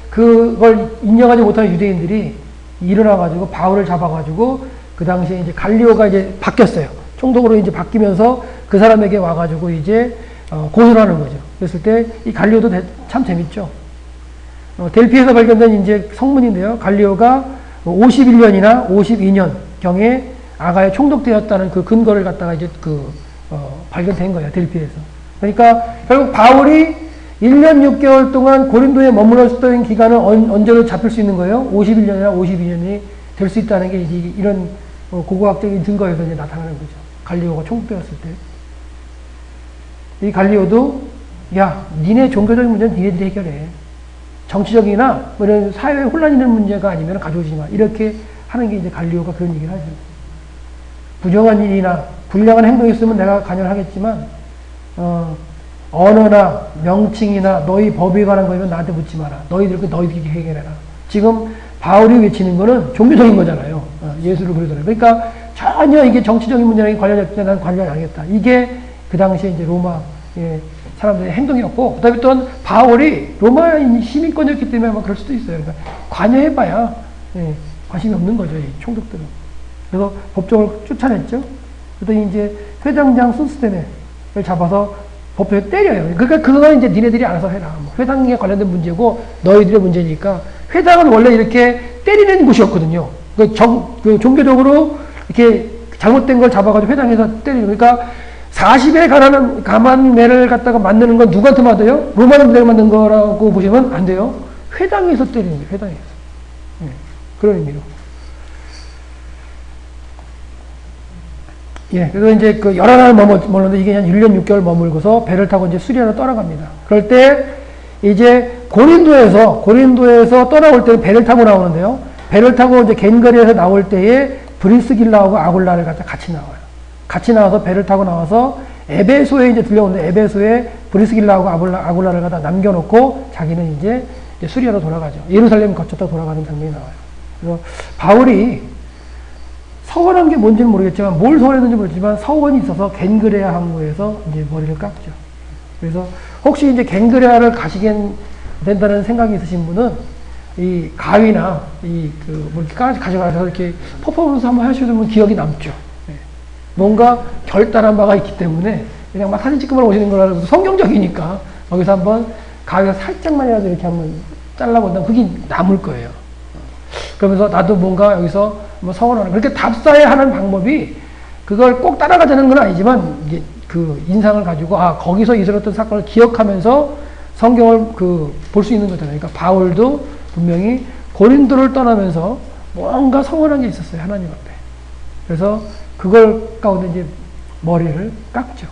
그걸 인정하지 못하는 유대인들이 일어나가지고 바울을 잡아가지고 그 당시에 이제 갈리오가 이제 바뀌었어요. 총독으로 이제 바뀌면서 그 사람에게 와가지고 이제 고소를 하는 거죠. 그랬을 때 이 갈리오도 참 재밌죠. 델피에서 발견된 이제 성문인데요. 갈리오가 51년이나 52년 경에 아가에 총독되었다는 그 근거를 갖다가 이제 발견된 거예요. 델피에서. 그러니까 결국 바울이 1년 6개월 동안 고린도에 머물렀던 기간은 언제로 잡힐 수 있는 거예요? 51년이나 52년이 될 수 있다는 게 이제 이런 고고학적인 증거에서 이제 나타나는 거죠. 갈리오가 총독되었을 때. 이 갈리오도 야, 니네 종교적인 문제는 니네들이 해결해. 정치적이나 뭐 이런 사회에 혼란이 있는 문제가 아니면 가져오지 마. 이렇게 하는 게 이제 갈리오가 그런 얘기를 하죠. 부정한 일이나 불량한 행동이 있으면 내가 관여하겠지만 언어나 명칭이나 너희 법에 관한 거면 나한테 묻지 마라. 너희들이 해결해라. 지금 바울이 외치는 거는 종교적인 거잖아요. 예수를 그러잖아요. 그러니까 전혀 이게 정치적인 문제랑 관련이 없지 난 관련 안 하겠다. 이게 그 당시에 이제 로마 사람들의 행동이었고, 그 다음에 또한 바울이 로마 시민권이었기 때문에 아마 그럴 수도 있어요. 그러니까 관여해봐야 관심이 없는 거죠, 이 총독들은. 그래서 법정을 쫓아냈죠. 그랬더니 이제 회당장 소스테네를 잡아서 법정에 때려요. 그러니까 그건 이제 니네들이 알아서 해라. 뭐 회당에 관련된 문제고 너희들의 문제니까. 회당은 원래 이렇게 때리는 곳이었거든요. 그 종교적으로 이렇게 잘못된 걸 잡아가지고 회당에서 때리는. 그러니까 40에 가만 매를 갖다가 만드는 건 누구한테 맞아요? 로마인들에게 만든 거라고 보시면 안 돼요. 회당에서 때리는 거예요. 회당에서. 그런 의미로. 그래서 이제 그 11날 머물렀는데 이게 한 1년 6개월 머물고서 배를 타고 이제 수리아로 떠나갑니다. 그럴 때 이제 고린도에서 떠나올 때 배를 타고 나오는데요. 배를 타고 이제 겐거리에서 나올 때에 브리스길라하고 아굴라를 같이 나와요. 같이 나와서 배를 타고 나와서 에베소에 이제 들려오는데 에베소에 브리스길라하고 아굴라를 갖다 남겨놓고 자기는 이제 수리아로 돌아가죠. 예루살렘 거쳤다 돌아가는 장면이 나와요. 그래서 바울이 서원한 게 뭔지는 모르겠지만 뭘 서원했는지 모르지만 서원이 있어서 겐그레아 항구에서 이제 머리를 깎죠. 그래서 혹시 이제 겐그레아를 가시게 된다는 생각이 있으신 분은 이 가위나 뭐 이렇게 가져가서 이렇게 퍼포먼스 한번 하시면 기억이 남죠. 뭔가 결단한 바가 있기 때문에 그냥 막 사진 찍고만 오시는 거라서 성경적이니까 거기서 한번 가위가 살짝만이라도 이렇게 한번 잘라본다면 그게 남을 거예요. 그러면서 나도 뭔가 여기서 뭐 서원하는 그렇게 답사에 하는 방법이 그걸 꼭 따라가자는 건 아니지만 이제 그 인상을 가지고 거기서 있었던 사건을 기억하면서 성경을 볼 수 있는 거잖아요. 그러니까 바울도 분명히 고린도를 떠나면서 뭔가 서원한 게 있었어요. 하나님 앞에. 그래서 그걸 가운데 이제 머리를 깎죠.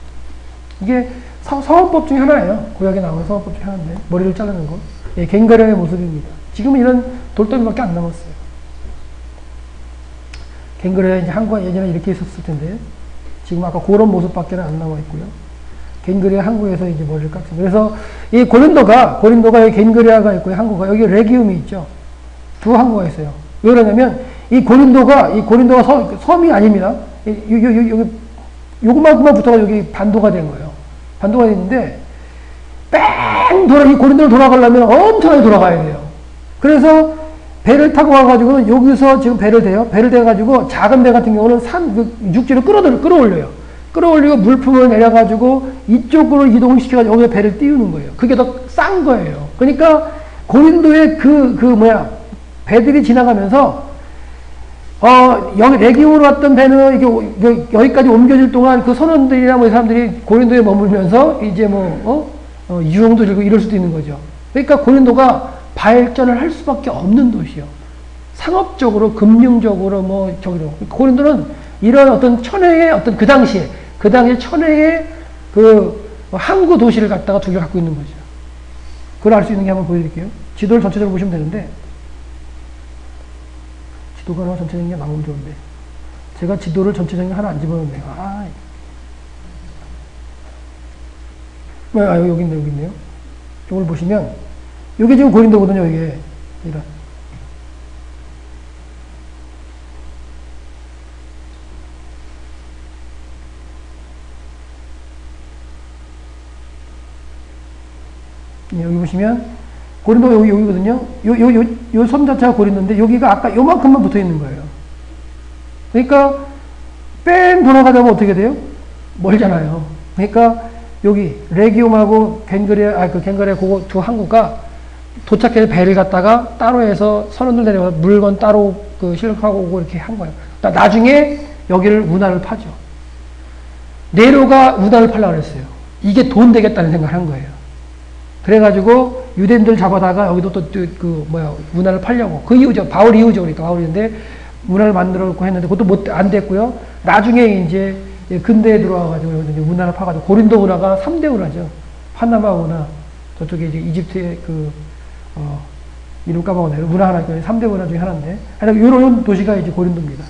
이게 서원법 중에 하나예요. 구약에 나오는 서원법 중에 하나인데 머리를 자르는 거. 갱가량의 모습입니다. 지금은 이런 돌더미밖에 안 남았어요. 갱그레 이제 한국가 예전에 이렇게 있었을 텐데 지금 아까 그런 모습밖에 안 남아 있고요. 갱그레 항구에서 이제 머리를 깎습니다. 그래서 이 고린도가 갱그레아가 있고요. 항구가 여기 레기움이 있죠. 두 항구가 있어요. 왜 그러냐면 이 고린도가 섬이 아닙니다. 여기 요것만큼만 붙어가 여기 반도가 된 거예요. 반도가 됐는데 이 고린도로 돌아가려면 엄청나게 돌아가야 돼요. 그래서 배를 타고 가가지고 여기서 지금 배를 대요. 배를 대가지고 작은 배 같은 경우는 육지로 끌어올려요. 끌어올리고 물품을 내려가지고 이쪽으로 이동을 시켜가지고 여기서 배를 띄우는 거예요. 그게 더 싼 거예요. 그러니까 고린도의 배들이 지나가면서 여기 레기움으로 왔던 배는 이게 여기까지 옮겨질 동안 그 선원들이나 뭐 사람들이 고린도에 머물면서 이제 유흥도 들고 이럴 수도 있는 거죠. 그러니까 고린도가 발전을 할 수밖에 없는 도시요. 상업적으로, 금융적으로, 고린도는 이런 어떤 천혜의 그 당시에 천혜의 항구 도시를 갖다가 두 개 갖고 있는 거죠. 그걸 알 수 있는 게 한번 보여드릴게요. 지도를 전체적으로 보시면 되는데, 지도가 하나 전체적인 게 나오면 좋은데, 제가 지도를 전체적인 게 하나 안 집어넣네요. 여기 있네요. 이걸 보시면, 이게 지금 고린도거든요, 이게. 이런. 여기 보시면, 고린도가 여기거든요. 요 섬 자체가 고린도인데, 여기가 아까 요만큼만 붙어 있는 거예요. 그러니까, 돌아가자면 어떻게 돼요? 멀잖아요. 그러니까, 여기 레기움하고 갱그레 그거 두 항구가 도착해서 배를 갖다가 따로 해서 선원들 내려가서 물건 따로 실력하고 오고 이렇게 한 거예요. 그러니까 나중에 여기를 운하를 파죠. 네로가 운하를 팔려고 그랬어요. 이게 돈 되겠다는 생각을 한 거예요. 그래가지고 유대인들 잡아다가 여기도 운하를 팔려고. 그 이후죠. 바울 이후죠. 그러니까 바울인데 운하를 만들어 놓고 했는데 그것도 안 됐고요. 나중에 이제 근대에 들어와가지고 이제 운하를 파가지고 고린도 운하가 3대 운하죠. 파나마 운하, 저쪽에 이제 이집트의 이름 까먹었네요. 운하 하나, 3대 운하 중에 하나인데. 하여튼 이런 도시가 이제 고린도입니다.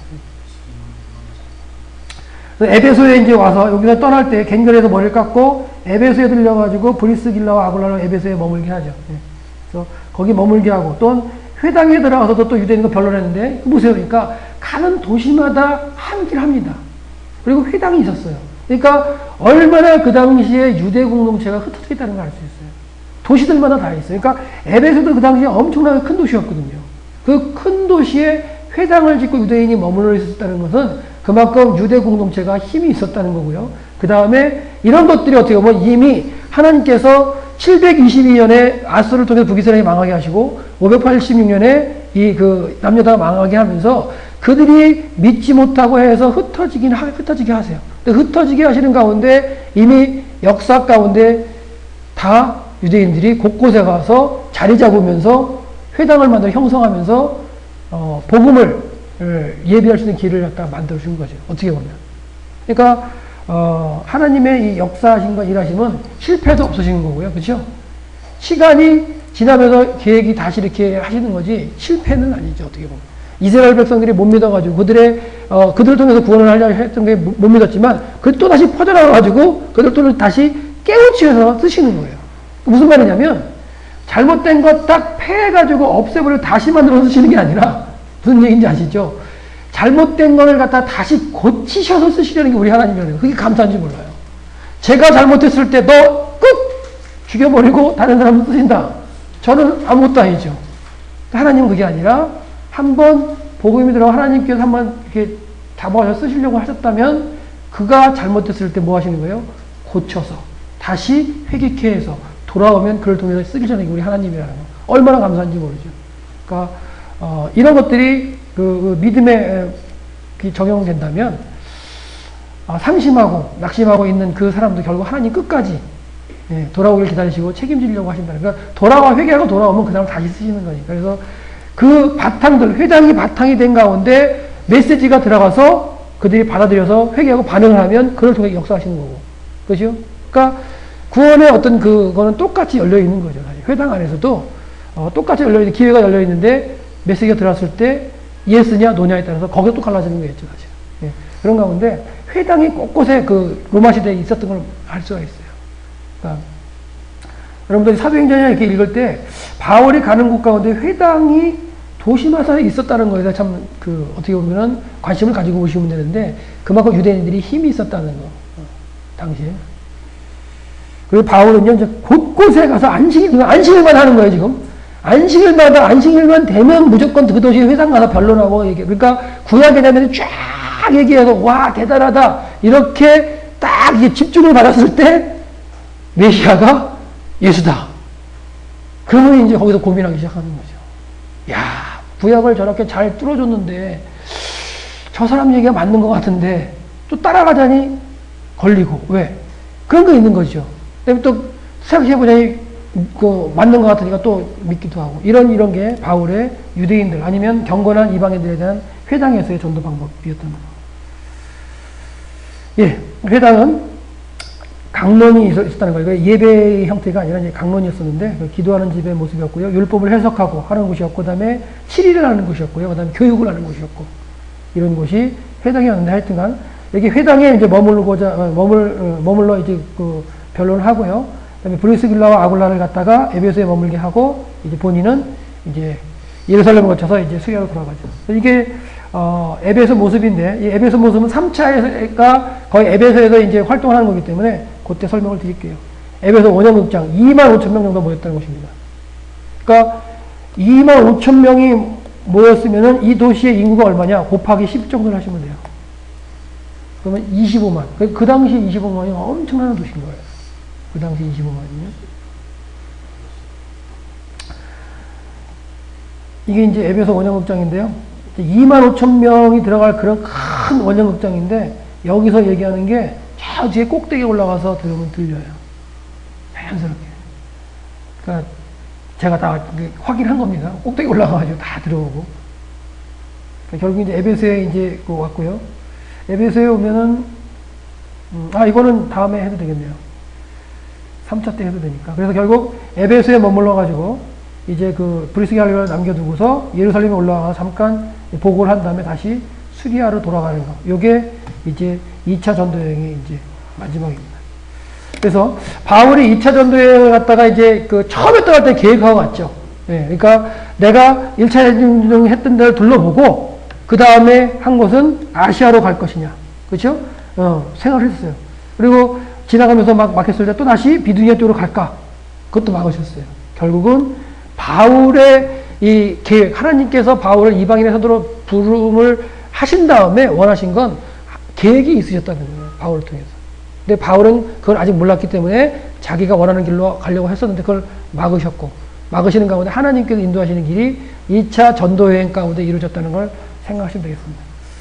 에베소에 이제 와서 여기서 떠날 때 갱결에서 머리를 깎고 에베소에 들려가지고 브리스길라와 아굴라로 에베소에 머물게 하죠. 그래서 거기 머물게 하고 또 회당에 들어가서도 또 유대인과 변론했는데 보세요. 그러니까 가는 도시마다 한 길 합니다. 그리고 회당이 있었어요. 그러니까 얼마나 그 당시에 유대 공동체가 흩어져 있다는 걸 알 수 있어요. 도시들마다 다 있어요. 그러니까 에베소도 그 당시에 엄청나게 큰 도시였거든요. 그 큰 도시에 회당을 짓고 유대인이 머물러 있었다는 것은 그만큼 유대 공동체가 힘이 있었다는 거고요. 그 다음에 이런 것들이 어떻게 보면 이미 하나님께서 722년에 아수를 통해서 북이스라엘이 망하게 하시고 586년에 남유다가 망하게 하면서 그들이 믿지 못하고 해서 흩어지게 하세요. 흩어지게 하시는 가운데 이미 역사 가운데 다 유대인들이 곳곳에 가서 자리 잡으면서 회당을 만들어 형성하면서 복음을 예비할 수 있는 길을 갖다 만들어 준 거죠. 어떻게 보면. 그러니까 하나님의 이 역사하심과 일하심은 실패도 없으신 거고요. 그렇죠? 시간이 지나면서 계획이 다시 이렇게 하시는 거지 실패는 아니죠. 어떻게 보면. 이스라엘 백성들이 못 믿어가지고 그들을 통해서 구원을 하려 했던 게 못 믿었지만 그 또 다시 퍼져나가가지고 그들 또 다시 깨우치어서 쓰시는 거예요. 무슨 말이냐면 잘못된 거 딱 패해가지고 없애버리고 다시 만들어서 쓰시는 게 아니라 무슨 얘기인지 아시죠? 잘못된 거를 갖다 다시 고치셔서 쓰시려는 게 우리 하나님이라는 거예요. 그게 감사한지 몰라요. 제가 잘못했을 때 너 끝! 죽여버리고 다른 사람을 쓰신다. 저는 아무것도 아니죠. 하나님은 그게 아니라 한번 복음이 들어가 하나님께서 한번 이렇게 잡아서 쓰시려고 하셨다면 그가 잘못했을 때 뭐 하시는 거예요? 고쳐서 다시 회개케 해서 돌아오면 그를 통해서 쓰기 전에 우리 하나님이라는 거. 얼마나 감사한지 모르죠. 그러니까 이런 것들이 그 믿음에 적용된다면 상심하고 낙심하고 있는 그 사람도 결국 하나님 끝까지 돌아오길 기다리시고 책임지려고 하신다는 거예요. 그러니까 회개하고 돌아오면 그 사람 다시 쓰시는 거니까. 그래서 그 바탕들, 회당이 바탕이 된 가운데 메시지가 들어가서 그들이 받아들여서 회개하고 반응을 하면 그를 통해 역사하시는 거고. 그죠? 그러니까 구원의 어떤 그거는 똑같이 열려 있는 거죠. 사실. 회당 안에서도 똑같이 열려 있는, 기회가 열려 있는데 메시지가 들어왔을 때 예스냐 노냐에 따라서 거기서 또 갈라지는 거겠죠. 사실. 예. 그런 가운데 회당이 곳곳에 그 로마 시대에 있었던 걸 알 수가 있어요. 그러니까 여러분들이 사도행전을 이렇게 읽을 때 바울이 가는 곳 가운데 회당이 도시마다 있었다는 거에 대해서 참 어떻게 보면은 관심을 가지고 보시면 되는데 그만큼 유대인들이 힘이 있었다는 거. 당시에. 그리고 바울은요, 이제 곳곳에 가서 안식일만 하는 거예요, 지금. 안식일만 되면 무조건 그 도시에 회당 가서 변론하고 얘기해. 그러니까 구약에 대면 쫙 얘기해서, 와, 대단하다. 이렇게 딱 이게 집중을 받았을 때, 메시아가 예수다. 그러면 이제 거기서 고민하기 시작하는 거죠. 야, 구약을 저렇게 잘 뚫어줬는데, 저 사람 얘기가 맞는 것 같은데, 또 따라가자니 걸리고. 왜? 그런 거 있는 거죠. 그다음에 또 생각해보자니 맞는 것 같으니까 또 믿기도 하고 이런 게 바울의 유대인들 아니면 경건한 이방인들에 대한 회당에서의 전도 방법이었던 거예요. 예, 회당은 강론이 있었다는 거예요. 예배의 형태가 아니라 이제 강론이었었는데 기도하는 집의 모습이었고요. 율법을 해석하고 하는 곳이었고 그다음에 치리를 하는 곳이었고요. 그다음에 교육을 하는 곳이었고 이런 곳이 회당이었는데 하여튼간 여기 회당에 이제 머물러 이제 변론을 하고요. 그다음에 브리스길라와 아굴라를 갖다가 에베소에 머물게 하고 이제 본인은 이제 예루살렘을 거쳐서 이제 수리하러 돌아가죠. 이게 에베소 모습인데 이 에베소 모습은 3차가 거의 에베소에서 이제 활동하는 거기 때문에 그때 설명을 드릴게요. 에베소 원형극장 25,000명 정도 모였다는 것입니다. 그러니까 25,000명이 모였으면은 이 도시의 인구가 얼마냐? 곱하기 10 정도를 하시면 돼요. 그러면 25만. 그 당시 25만이 엄청난 도시인 거예요. 그 당시 25만이요. 이게 이제 에베소 원형극장인데요. 2만 5천 명이 들어갈 그런 큰 원형극장인데 여기서 얘기하는 게 저 뒤에 꼭대기에 올라가서 들으면 들려요. 자연스럽게. 그러니까 제가 다 확인한 겁니다. 꼭대기 올라가가지고 다 들어오고. 그러니까 결국 이제 에베소에 이제 왔고요. 에베소에 오면은 이거는 다음에 해도 되겠네요. 3차 때 해도 되니까. 그래서 결국 에베소에 머물러가지고 이제 그 브리스갈리아를 남겨두고서 예루살렘에 올라가서 잠깐 보고를 한 다음에 다시 수리아로 돌아가는 거. 요게 이제 2차 전도여행의 이제 마지막입니다. 그래서 바울이 2차 전도여행을 갔다가 이제 그 처음에 떠날 때 계획하고 갔죠. 예, 그러니까 내가 1차 전도여행 했던 데를 둘러보고 그 다음에 한 곳은 아시아로 갈 것이냐. 그렇죠? 생각을 했어요. 그리고 지나가면서 막혔을 때 또 다시 비두니아 쪽으로 갈까? 그것도 막으셨어요. 결국은 바울의 이 계획, 하나님께서 바울을 이방인의 사도로 부름을 하신 다음에 원하신 건 계획이 있으셨다는 거예요. 바울을 통해서. 근데 바울은 그걸 아직 몰랐기 때문에 자기가 원하는 길로 가려고 했었는데 그걸 막으셨고, 막으시는 가운데 하나님께서 인도하시는 길이 2차 전도여행 가운데 이루어졌다는 걸 생각하시면 되겠습니다.